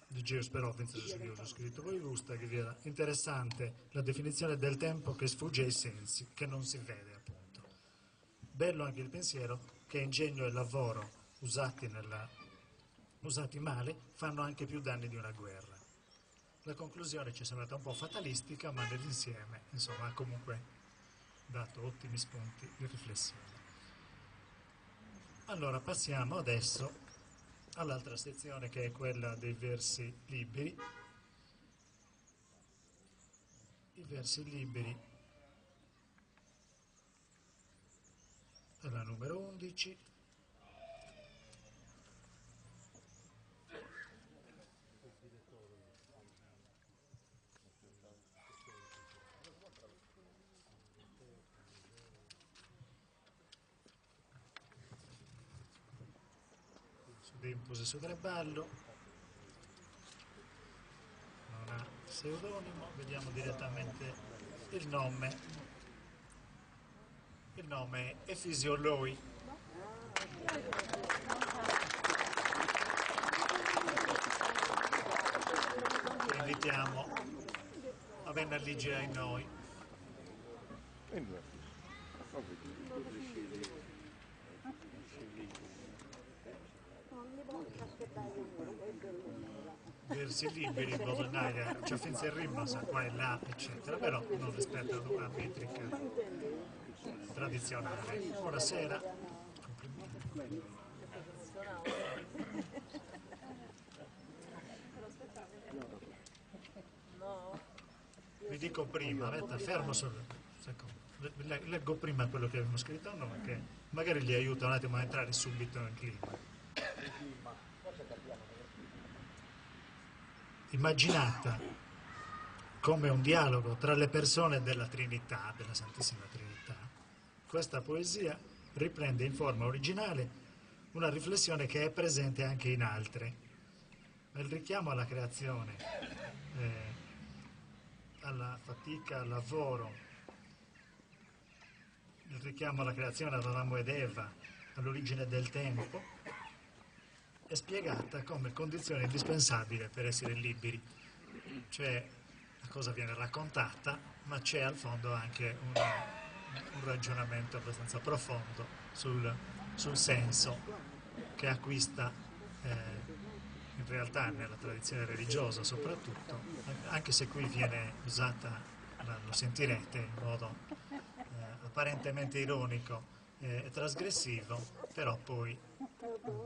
[SPEAKER 1] dicevo, spero penso che io ho scritto voi gusta che era interessante la definizione del tempo che sfugge ai sensi, che non si vede appunto. Bello anche il pensiero che ingegno e lavoro usati male fanno anche più danni di una guerra. La conclusione ci è sembrata un po' fatalistica, ma nell'insieme insomma ha comunque dato ottimi spunti di riflessione. Allora passiamo adesso all'altra sezione, che è quella dei versi liberi. I versi liberi è la numero 11. Tempus e Sudreballo, non ha pseudonimo, vediamo direttamente il nome è Efisio Loi. Invitiamo a venire a leggere ai noi. Versi liberi in modo d'aria, cioè finché il ritmo sa qua e là eccetera, però non rispetto ad una metrica tradizionale. Buonasera, vi dico prima, fermo leggo prima quello che abbiamo scritto a noi, che magari gli aiuta un attimo a entrare subito nel clima. Immaginata come un dialogo tra le persone della Trinità, della Santissima Trinità, questa poesia riprende in forma originale una riflessione che è presente anche in altre. Nel richiamo alla creazione, alla fatica, al lavoro, il richiamo alla creazione ad Adamo ed Eva, all'origine del tempo, è spiegata come condizione indispensabile per essere liberi. Cioè la cosa viene raccontata, ma c'è al fondo anche un ragionamento abbastanza profondo sul senso che acquista in realtà nella tradizione religiosa soprattutto, anche se qui viene usata, lo sentirete, in modo apparentemente ironico e trasgressivo, però poi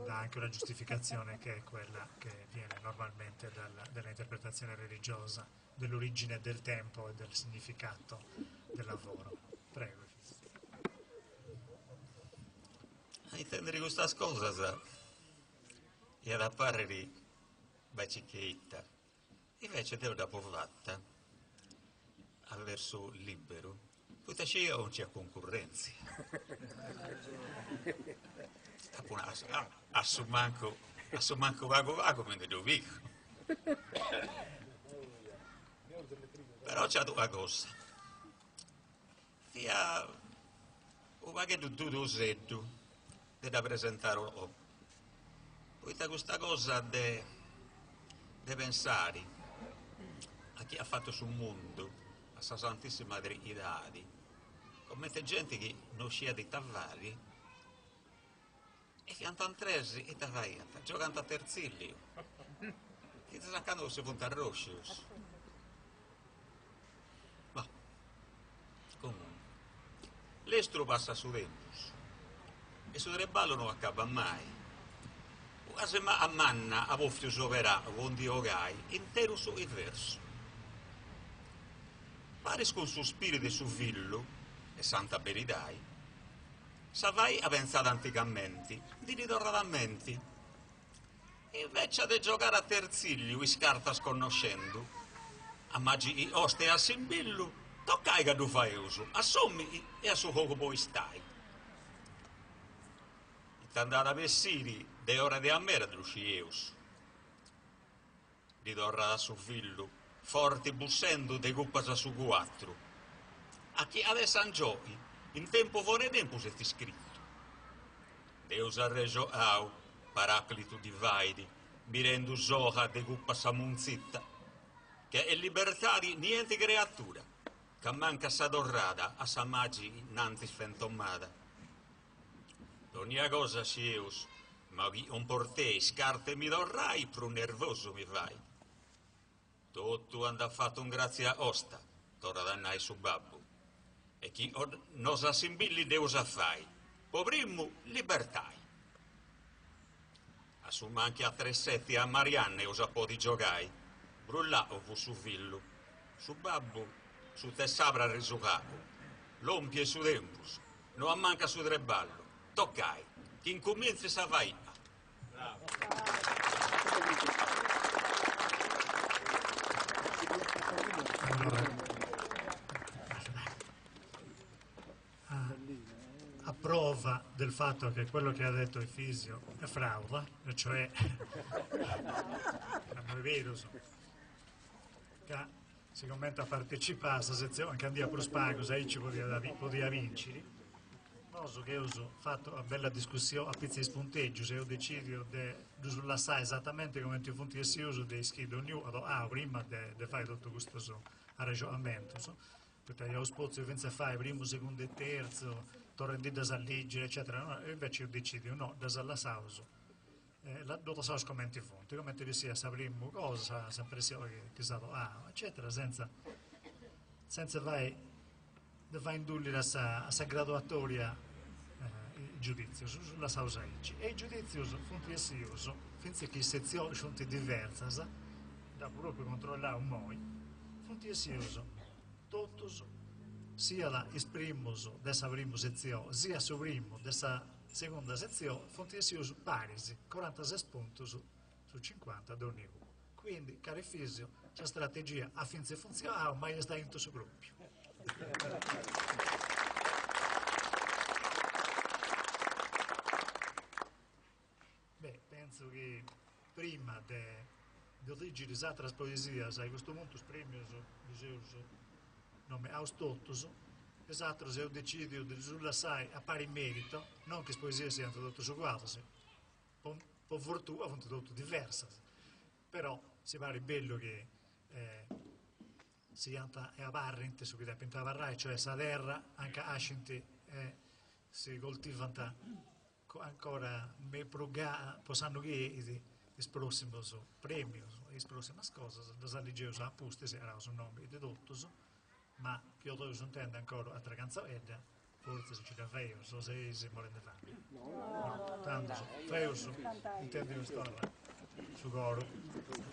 [SPEAKER 1] dà anche una giustificazione che è quella che viene normalmente dalla interpretazione religiosa dell'origine del tempo e del significato del lavoro. Prego.
[SPEAKER 13] A intendere questa cosa e ad apparire bacichetta, invece devo da porvata al verso libero, poi c'è non c'è concorrenza. Assumanco vago me ne dovico. Però c'è una cosa. Via un vaghetto tutto usetto da presentare Poi da questa cosa de pensare a chi ha fatto sul mondo, a sa Santissima Trinità, come gente che non scia di Tavari, e che hanno tresi e Tavari, giocando a terzilio, che si saccano se punta a Roscius. Ma, comunque, l'estro passa su Tempus, e su Treballo non accaba mai. Quasi a manna a voftius opera con Dio Gai, intero su il verso. Paris con suo spirito su villo, e santa veridai, savai a pensare anticamente, di ritornamenti. Invece di giocare a terzilio, scarta sconoscendo, a magi oste e a simbillo, toccai che tu fai uso, assommi e a su poco poi stai. T'andare a vestire de ore di amera druscieus. Di torra su fillo, forti bussendo de cuppas su quattro. A chi adesso giochi, in tempo fuori tempo se ti scritto. Deus arreggio au, paraclito divaidi, mirendo soja de cuppas a munzitta, che è libertà di niente creatura, che manca sa dorrada a sa magi nanti sfentommata. Ogni cosa sieus, ma chi un portei scarte mi dorrai, più nervoso mi fai. Tutto anda fatto un grazie a osta, torna dannai su babbo. E chi non sa simbilli deusa fai, povremmo libertai. Assuma anche a 3-7 a Marianne usa po' di giocai, brullà o fu su villo, su babbo, su te sabra risucapo, l'ompie su tempus, non manca su Treballo. Toccai, che incomienzi sa vai.
[SPEAKER 1] A prova del fatto che quello che ha detto Efisio è fraude, e cioè non è vero, che si commenta a partecipare a questa sezione, che andiamo per spago, se ci poteva vincere. Cosa che ho fatto una bella discussione a pizza di spunteggio, se ho deciso di sullassare esattamente come ti funti e si uso di scrivere ognuno prima di fare tutto questo ragionamento. Perché io spozio penso fare primo, secondo e terzo, torre di da leggere, eccetera. No, invece ho deciso no, da sullassare tutto so come ti funti, come ti sia sa prima cosa, sa pressione che è stato eccetera, senza vai indurli a sa graduatoria il giudizio sulla sausa ici. E il giudizio funti essioso, finché che sezioni sono diverse, da proprio controllare un moi, funti essioso, tutti sia la esprimus dessa prima sezione, sia su primo dessa seconda sezione, funti essioso parisi, 46 punti su 50 ad ogni uno. Quindi, cari fisio, la strategia affinché funzioni, ma sta in questo gruppo. Beh, penso che prima di leggere altre poesie, a questo punto premios nome Austottus, esatto, se ho deciso di sullassare a pari merito, non che le poesie siano tutte uguali, per fortuna sono tutte diverse, però si pare bello che si anta e a parrente su cui da pintava cioè sa terra anche ascinti si coltivano ancora me proga possono che i prossimi premi le prossime cose da saliggeus appusti si era un nome di tutto ma che io non intendo ancora altra canzone forse se ci da feus o se si muore di fame no tanto feus intendo io storia su coro.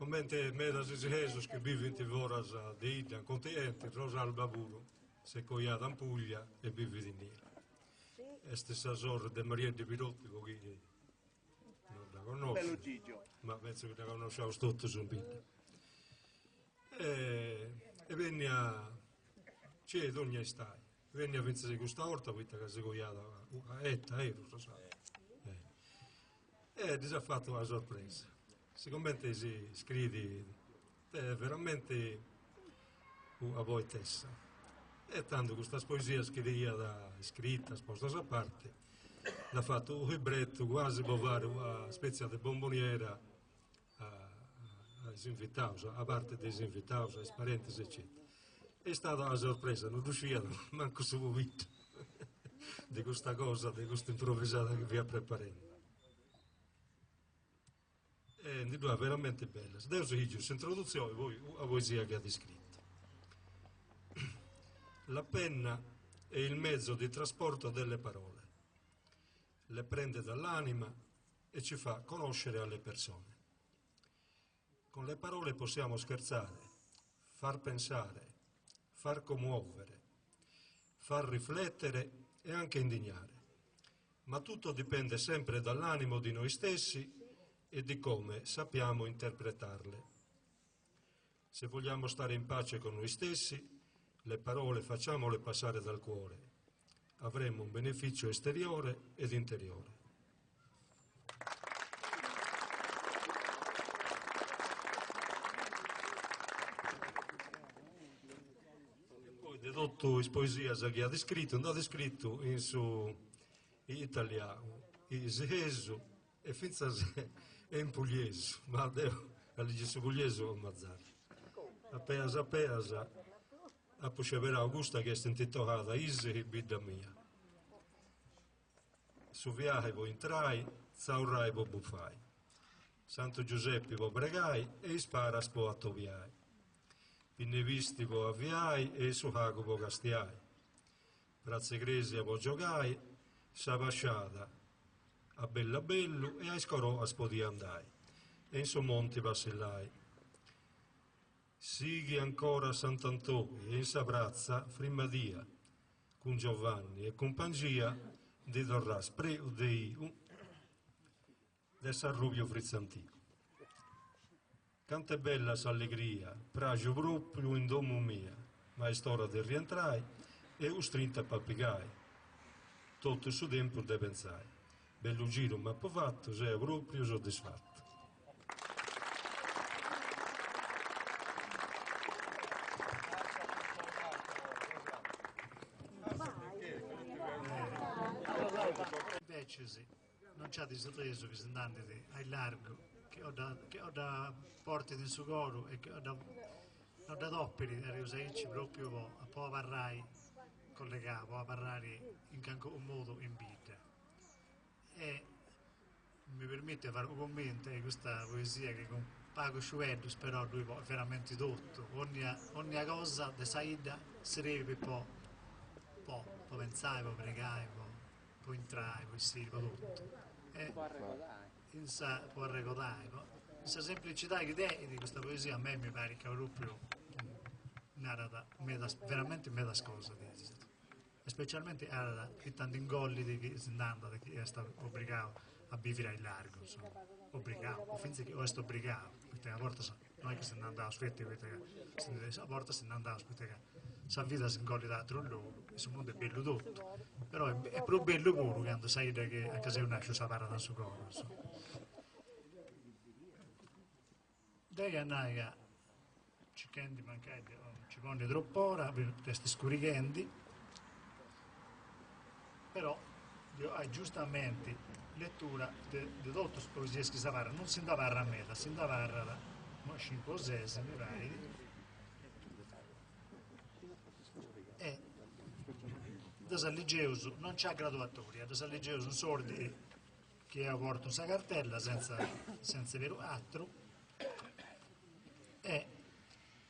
[SPEAKER 8] Siccome me da Jesus che vive in Tivoras di Ida, contenti, Rosal Baburo, se coiada in Puglia e vive di Nera. E stessa sorte di Maria di Pirotti, che non la conosco, ma penso che la conosciamo tutti subito. E venne a c'è ogni estate, venne a pensare questa volta, che si coiada a Etta, lo sai. E ti ha fatto una sorpresa. Siccome si scrive veramente a voi tessa. E tanto questa poesia scritta, sposta a parte, l'ha fatto un libretto quasi per fare una specie di bomboniera ai invitati, a parte dei invitati, ai parenti, eccetera. È stata una sorpresa, non riusciva manco su vita di questa cosa, di questa improvvisata che vi ha preparato. E di è veramente bella. Adesso dico, introduzione, poi la poesia che ha descritto. La penna è il mezzo di trasporto delle parole. Le prende dall'anima e ci fa conoscere alle persone. Con le parole possiamo scherzare, far pensare, far commuovere, far riflettere e anche indignare. Ma tutto dipende sempre dall'animo di noi stessi e di come sappiamo interpretarle. Se vogliamo stare in pace con noi stessi, le parole facciamole passare dal cuore. Avremo un beneficio esteriore ed interiore. E poi di tutte le poesie che ha descritto, non ha descritto in italiano, in Sehesu e finza è in pugliese, ma devo legge su pugliese o mazzare. A pesa, a pucevera Augusta che è intitolata Ise e Bidda mia. Su viaje vo intrai, zaurai vo buffai. Santo Giuseppe vo pregai e sparas vo attoviai. Pinne visti vo avviai e su hago vo castiai. Prazze Gresia vo giogai, s'avasciata a bella bello e a scorò a spodi andai. E in suo monti vacillai. Sighi ancora Sant'Antò e in Sabrazza Frimadia, con Giovanni e con Pangia di Dorras preu dei de San Rubio Frizzantico. Cante bella s'allegria, pragio proprio in domo mia, ma è storia di rientrai e ustrinta papigai. Tutto su tempo de pensai. Bello giro ma fatto, sei proprio soddisfatto.
[SPEAKER 1] Invece sì, non c'è disatteso che si andando ai largo, che ho da porti in Sugoro e che ho da dopperi da riusarci proprio a po' varrai collegavo a parlare in un modo in vita. E mi permette di fare un commento di questa poesia che con Paco Sciuvedus però lui è veramente tutto, ogni cosa di Saida sarebbe po' pensare, po' pregare, po' entrare, po' sì, po' tutto. E in sa può ricordare, questa semplicità di questa poesia a me mi pare che è proprio veramente meda cosa, e specialmente che tanti ingolli di chi si andando, di chi è stato obbligato a vivere al largo, insomma, obbligato, o finché che è stato obbligato, perché a volte non è che si andava a aspetti, a volte si andava a aspetti che sa vita si ingolli da altro luogo, questo mondo è bello tutto, però è più bello pure quando sai che anche se nasce si parla da suo corpo, insomma. Dai Annaia, ci kendi mancati, ci pone troppo ora, per questi scurichendi, però hai giustamente lettura di tutte le poesie che si parla, non si parla a metà, si parla da 5 o 6, mi pare, e da San Ligeuso non c'è graduatoria, da San Ligeuso un sordi che ha portato una cartella senza vero altro, e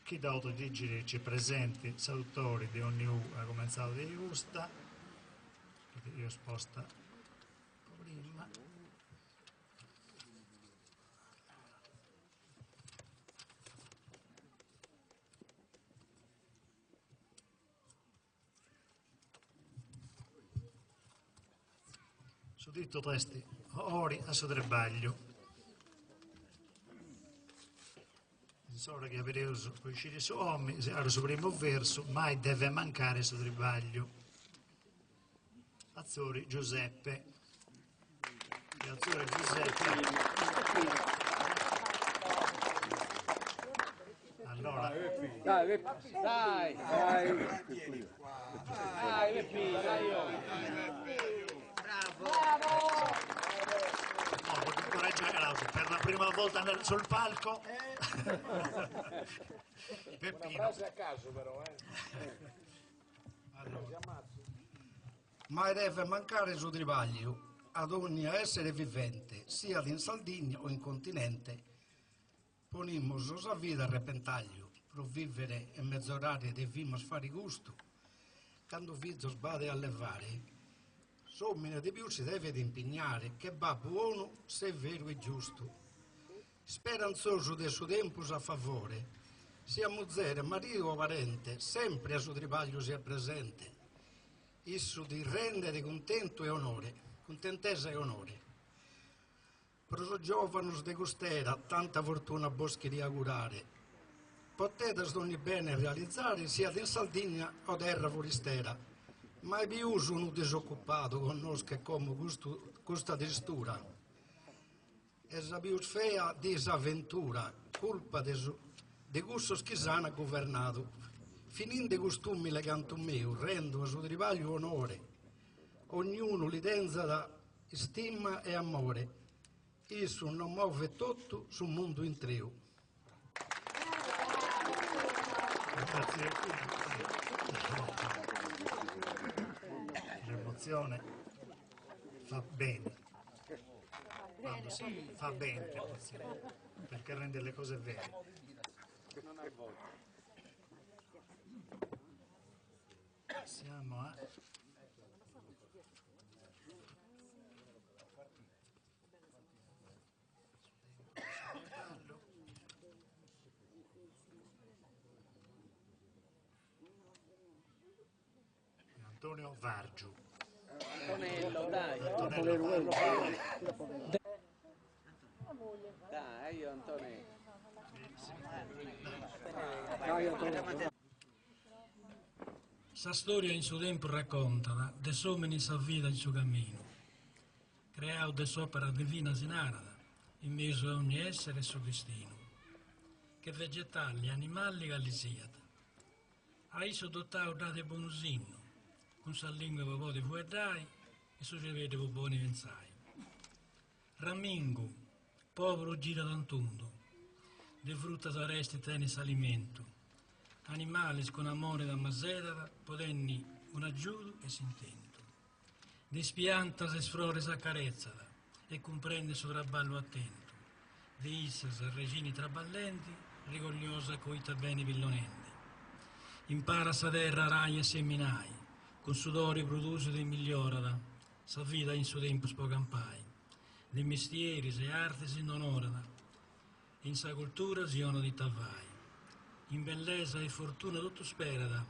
[SPEAKER 1] chi da autodigere ci presenti autori di ogni ha cominciato di gusta, io sposta prima, Su ditto testi ori a suo trebaglio. Insomma che avete coincide su ommi, al suo primo verso, mai deve mancare suo trebaglio. Azzori Giuseppe. E Azzori Giuseppe. Allora,
[SPEAKER 2] dai,
[SPEAKER 1] bravo! No, voglio incoraggiare Claudio per la prima volta sul palco. Peppino.
[SPEAKER 2] a caso però,
[SPEAKER 14] Allora. Mai deve mancare il suo tribaglio ad ogni essere vivente, sia in Sardegna o in continente. Ponimmo sua vita a repentaglio, per vivere in mezz'oraria devimmo fare gusto. Quando vizzo sbade a levare, sommine di più si deve impegnare, che va buono se è vero e giusto. Speranzoso del suo tempo a favore, sia muzzere, marito o parente, sempre a suo tribaglio sia presente. Isso di rendere contento e onore, contentezza e onore. Per suo giovane de gustera, tanta fortuna boschi di augurare. Potete ogni bene realizzare, sia in Sardegna o terra foristera. Mai più uno disoccupato conosca come questa tristura. E la più fea disavventura, colpa di questo schisano governato. Finendo i costumi le canto mio, rendo a suo tribaglio onore. Ognuno li denza da stima e amore. Isso non muove tutto sul mondo intero.
[SPEAKER 1] Grazie. L'emozione fa bene. Quando fa bene l'emozione, perché rende le cose vere. Siamo a... Antonio Vargiu.
[SPEAKER 15] Antonello, dai.
[SPEAKER 1] Antonello Vargiu.
[SPEAKER 15] Dai, io Antonello.
[SPEAKER 6] Sa storia in suo tempo racconta de someni sa vita in suo cammino. Creao de s'opera divina sinarada, in mezzo a ogni essere e suo destino. Che vegetali, animali gallisiata. A isso dotao date bonusinno, con sa lingua popò di fuedai e su cevede poponi pensai. Ramingo, povero gira tantundo, de frutta saresti tenis alimento. Animales con amore da masedara, potenni un aggiudo e s'intento. Di spiantas e sfrore s'accarezzata, e comprende suo traballo attento. Di issas regini traballenti, rigogliosa coita beni villonenti. Impara sa terra rai e seminai, con sudori produce di migliorada, sa vita in suo tempo spocampai. De mestieri e arti si onorada, in sa cultura si ono di tavai. In bellezza e fortuna tutto sperada,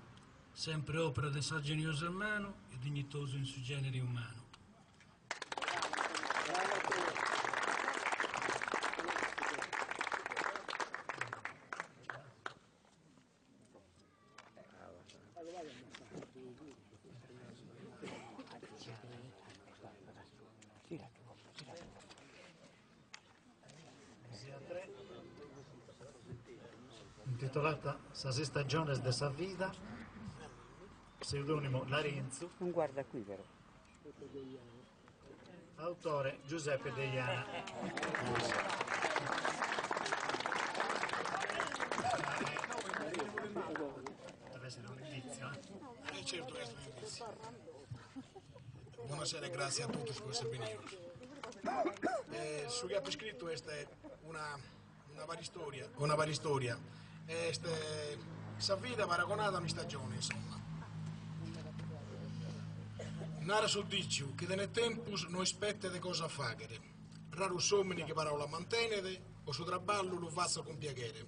[SPEAKER 6] sempre opera de sa geniosa mano e dignitoso in suo genere umano.
[SPEAKER 1] Intitolata Sasi Stagiones de sa Vida, pseudonimo Larenzo.
[SPEAKER 15] Non guarda qui però.
[SPEAKER 1] Autore Giuseppe Deiana. Deve essere un indizio,
[SPEAKER 7] Certo che è un indizio. Buonasera e grazie a tutti por ser venidos. Su che ha scritto questa è una varia storia. Sa vita paragonata a una stagione, insomma. Nara sul dicio che nel tempus non aspetta di cosa fagere. Raro someni che parola mantenere o su traballo lo faccia con piacere.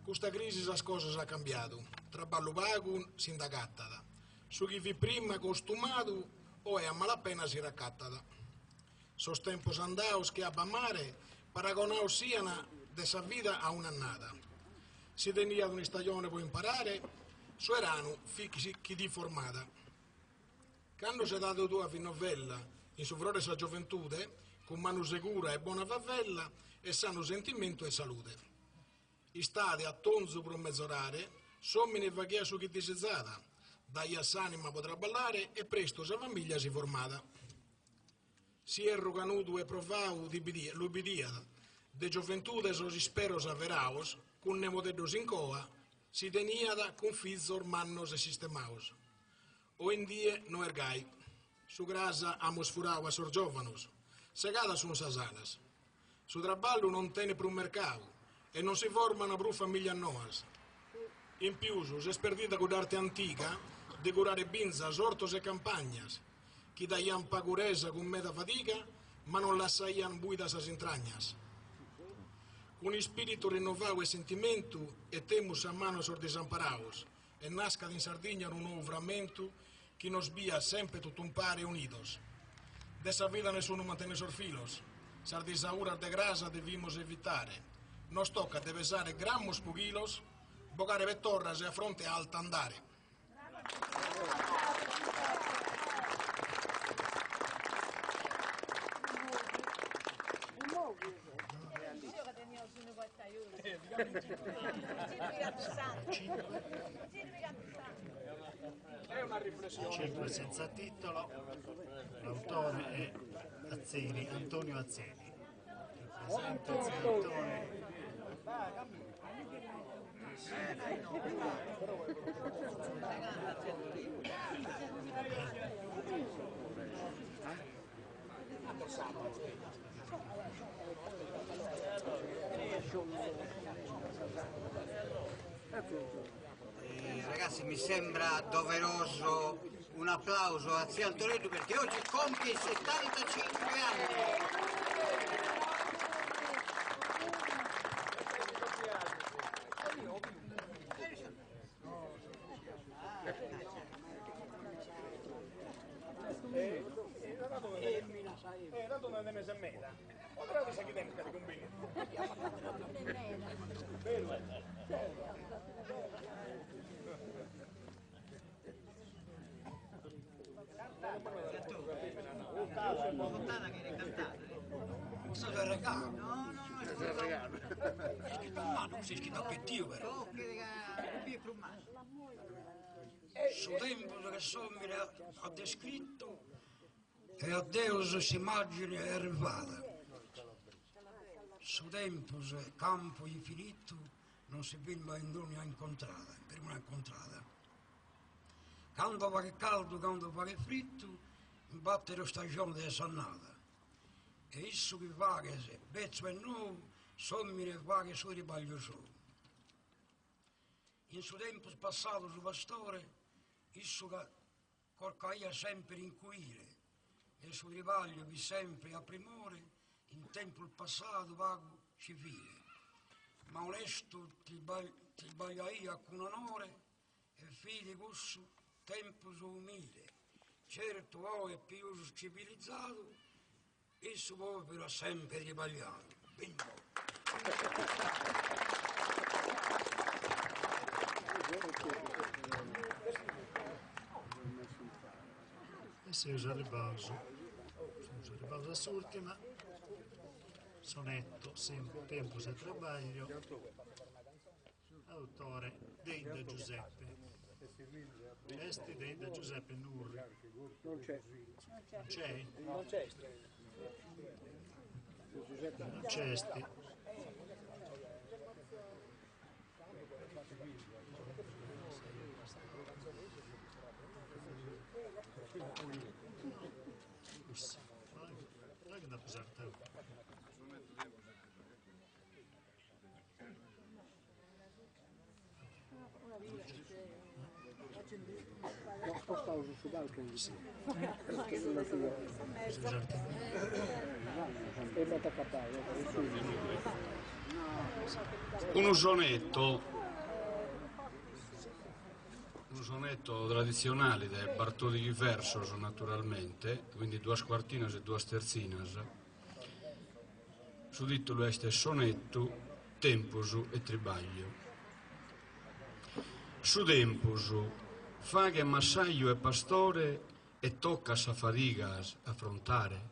[SPEAKER 7] Questa crisi le cose ha cambiato. Traballo vago si indagattata. Su chi vi prima costumato o è a malapena si raccattata. Sos tempos andaus che a mare paragonaus siano de sa vita a un'annata. Si tenia una stagione per imparare, su erano chi di formata. Quando si è dato tua novella in sovrore sa giovantude, con mano sicura e buona favella, e sano sentimento e salute. Istate a tonzo per un mezz'orare, sommine e vaghia su chi disizzata, dai a s'anima potrà ballare e presto sa famiglia si formata. Si è ruganuto e provau l'ubbidia, de giovantude so speros averaos, con nemotedos in coa, si teniada con fizzo ormannos e sistemaus. O in die no ergai, su grasa amos furau a sor giovanos, segada sun sasanas. Su traballo non tene per un mercato e non si formano per famiglia noas. In più, si è sperdita con l'arte antica, di curare binzas, ortos e campagnas, chi daian paguresa con meta fatica, ma non lassaian buida sas intragnas. Con spirito rinnovau e sentimento, e temus a mano sor desamparaus, e nasca in Sardegna un nuovo frammento, chi nos via sempre tutto un pare unidos. Dessa vida nessuno mantene sor filos, sardisaura de grasa devimos evitare. Nos tocca de besare grammos pugilos, bogare vettorras e a fronte alta andare.
[SPEAKER 1] È una riflessione. Circo senza titolo, l'autore è Azzeri, Antonio Azzeri. Presente Azzeri.
[SPEAKER 16] Ragazzi, mi sembra doveroso un applauso a zia Antonetto perché oggi compie 75 anni.
[SPEAKER 7] Tanto non ne mese e meta. Ora ti sai che tempo che combini.
[SPEAKER 14] Questo è il regalo. No, questo è il regalo. È scritto a mano, si è scritto a pettio però. Su tempo che Sommire ha descritto e a Deus immagine è arrivata. Su tempo campo infinito non si firma in dunia incontrata, per una incontrata. Quando va che caldo, quando va che fritto, imbattere stagione della sannata. E isso che va che se bezzo e nuovo, Sommire va che su ribaglio solo. In suo tempo passato su pastore, isso che corcaia sempre inquire, e sul rivaglio vi sempre a primore, in tempo il passato vago civile. Ma onesto ti bagliaia con onore, e figli gusso tempo su umile. Certo o è più civilizzato, il suo povero ha sempre ribagliato. Bingo!
[SPEAKER 1] E si usa il bauso a s'ultima, sonetto, tempo se trabaglio, autore Deida Giuseppe, testi Deida Giuseppe Nurri.
[SPEAKER 2] Non c'è.
[SPEAKER 1] Non c'è?
[SPEAKER 2] Non c'è.
[SPEAKER 1] Non c'è sti. Vai da pesare.
[SPEAKER 2] L'ho spostato su balcone. Sì. Perché non la figlio. E mi attacca
[SPEAKER 14] Uno sonetto
[SPEAKER 17] un sonetto tradizionale di Bartoldi Versos, naturalmente, quindi due quartinas e due terzinas. Su titolo este sonetto Tempusu e Tribaglio. Su tempusu fa che massaglio e pastore e tocca sa fadigas affrontare.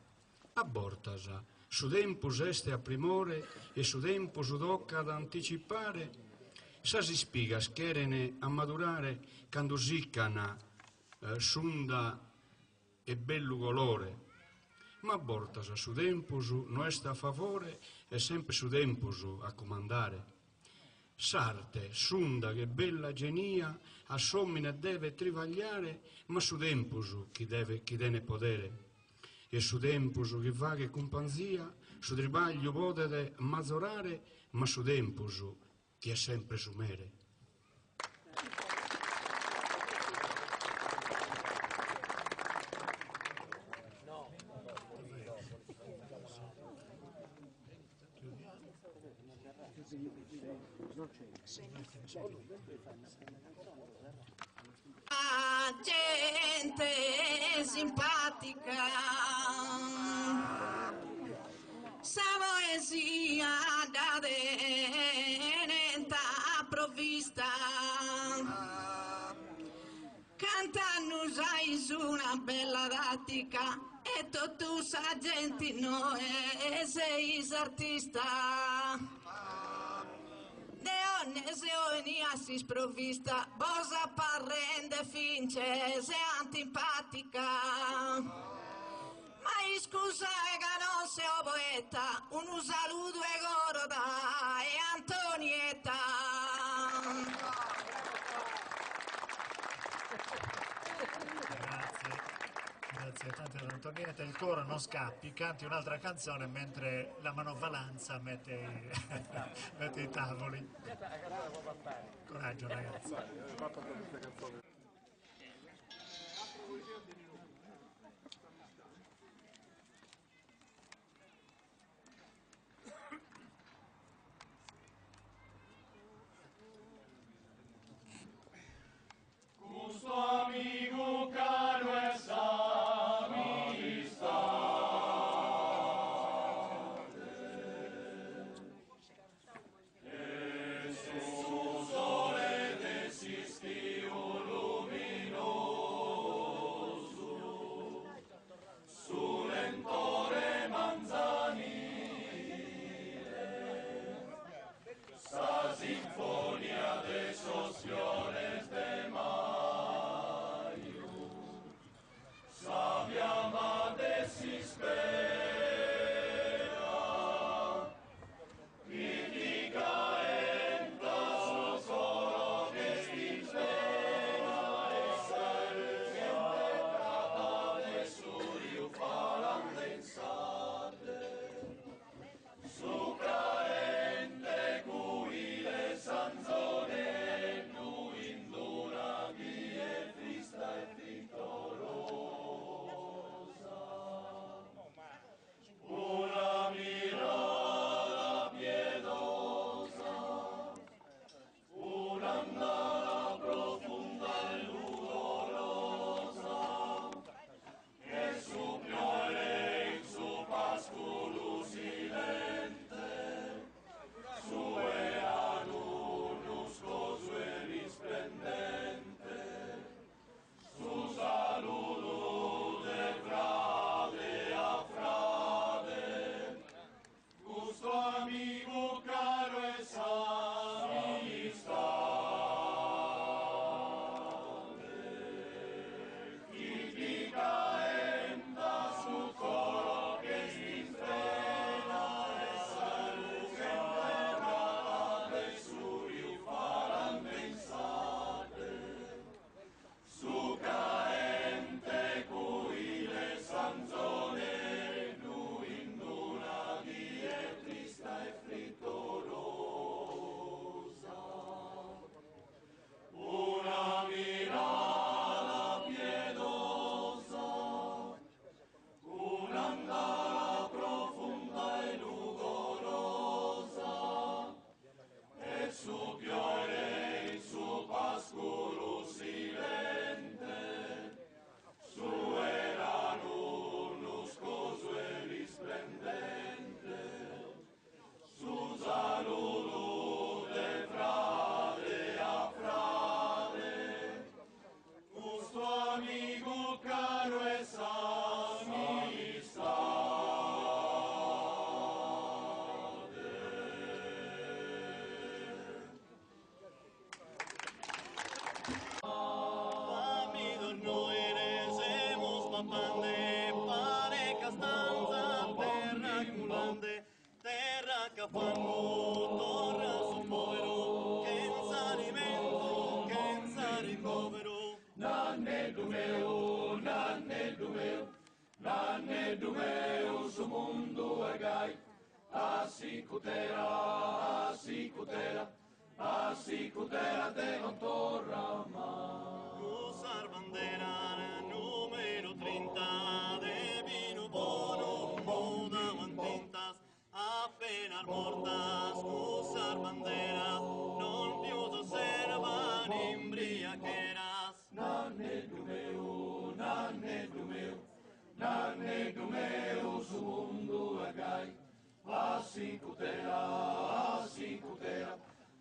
[SPEAKER 17] Abortasa, su tempus este a primore e su tempus tocca ad anticipare. Sa si spigas cherene a madurare quando siccana sunda e bello colore. Ma abortasa su tempus non est a favore e sempre su tempus a comandare. Sarte, sunda che bella genia, assomina deve trivagliare, ma su tempus chi dene podere. E su tempus chi va che companzia, su tribaglio potete mazzorare, ma su tempus chi è sempre sumere.
[SPEAKER 3] Gente simpatica, sa poesia da tenenta provvista, cantano sai una bella tattica e tu sa gente no e sei artista. Se ogni si sprovvista, bosa parrende fince, se antipatica. Ma scusa che non sei poeta, un saluto e Goroda e Antonietta.
[SPEAKER 1] Grazie tante ad Antonietta. Il coro non scappi, canti un'altra canzone mentre la manovalanza mette i tavoli. Coraggio ragazzi.
[SPEAKER 18] Questo amico caro è sinfonia de sociones de mayo, sabia madre desespera, critica entra solo que stispera, gente trata de suyo falandensate, su caente cuile sa fango, torna sul povero, che senza alimento, che senza ricovero. Nanneddu meu, nanneddu meu, nanneddu meu, su mondo è gai. Assicutera, assicutera, assicutera te non torna mai. Usar bandera numero 30 de vino buono, moda mantintas, appena mortas. Usar bandera, non più s'osservan imbriaqueras. Nanneddu meu, nanneddu meu, nanneddu meu, su mondo è gai. Assicutera, assicutera,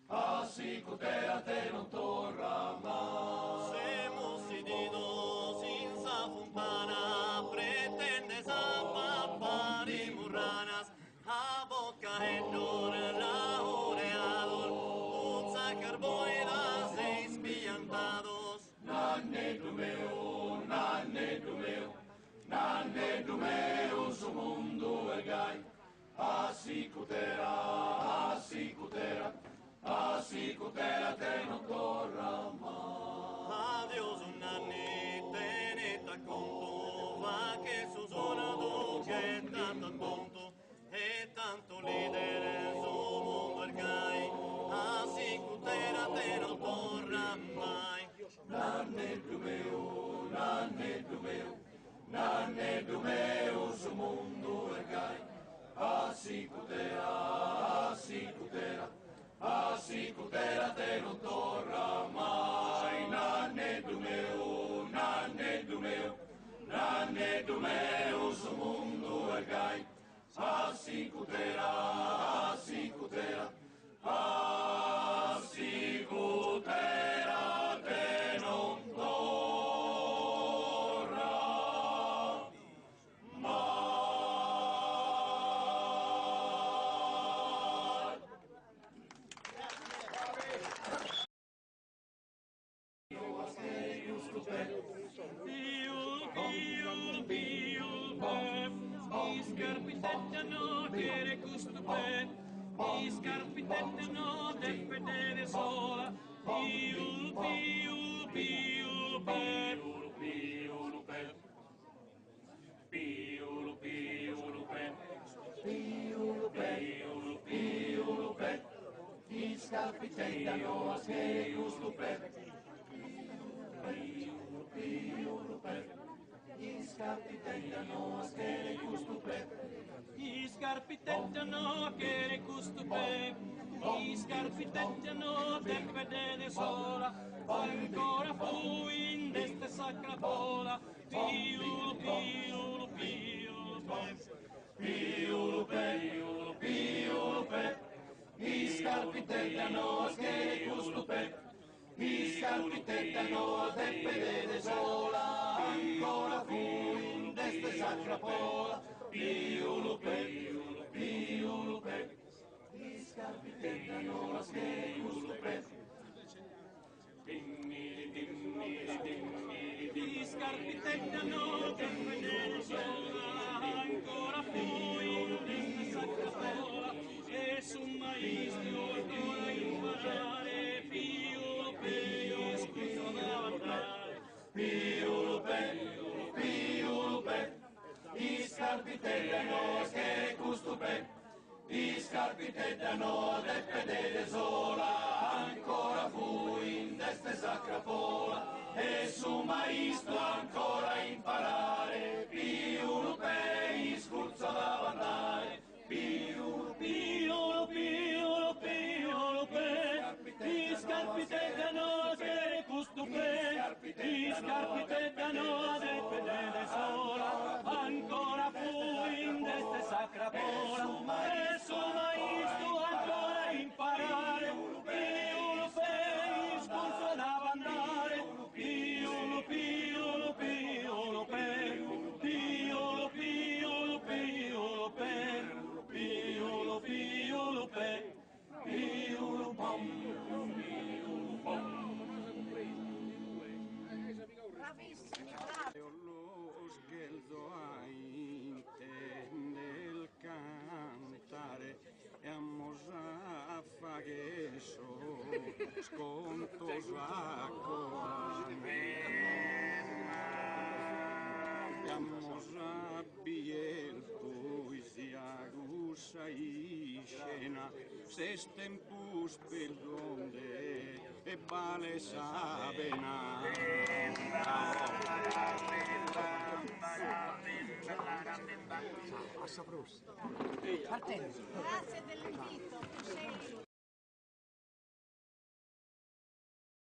[SPEAKER 18] assicutera te non torna mai. Semos sedidos sin sa fontana, pretendes a papari murranas, a boca endor la oreador, uzza carboiras e espiantados. Nanneddu meu, nanneddu meu, nanneddu meu, su mondo è gai. Assicutera, assicutera, assicutera te non torna mai. Adios un anni, tenete conto, va che su suonato che è tanto tonto e tanto leader su mondo il gai. Assicutera te non torna mai. Nanneddu meu, nanneddu meu, nanneddu meu, su mondo il gai. Assicutera, assicutera, assicutera te non torna mai. Nanneddu meu, nanneddu meu, nanneddu meu, su mondo è gai. Assicutera, assicutera, assicutera te non torna mai. I scarpitettano che le custupe, i scarpitettano del vedere sola, più, più, più, più, più, più, più, i scarpitettano che le custupe, i scarpitettano che le custupe, i scarpitettano che le custupe, i scarpitettano del vedere sola, ancora fu in deste sacra pola, più, più, più, più, più, i scarpitettano che le custupe, i scarpitettano del vedere sola, ancora fu in deste sacra pola, più, più, i scarpitettano che le custupe, i scarpitettano del vedere sola, ancora fu in deste sacra pola, e su maestro ancora imparare, più, scuso da andare, più, i scarpitettano che le custupe, i scarpitettano del vedere sola, ancora fu in deste sacra pola, e su maestro ancora imparare, più, scurzo da andare, più, i scarpitettano che le custupe, i scarpitettano del vedere sola, ancora fu in deste sacra pola, e su maestro ancora imparare, più, scurzo da andare, più,
[SPEAKER 17] che so, sconto sacco Vamos abierto y si agusa y scena, se stempus per donde e vale sabena.
[SPEAKER 3] Grazie dell'invito.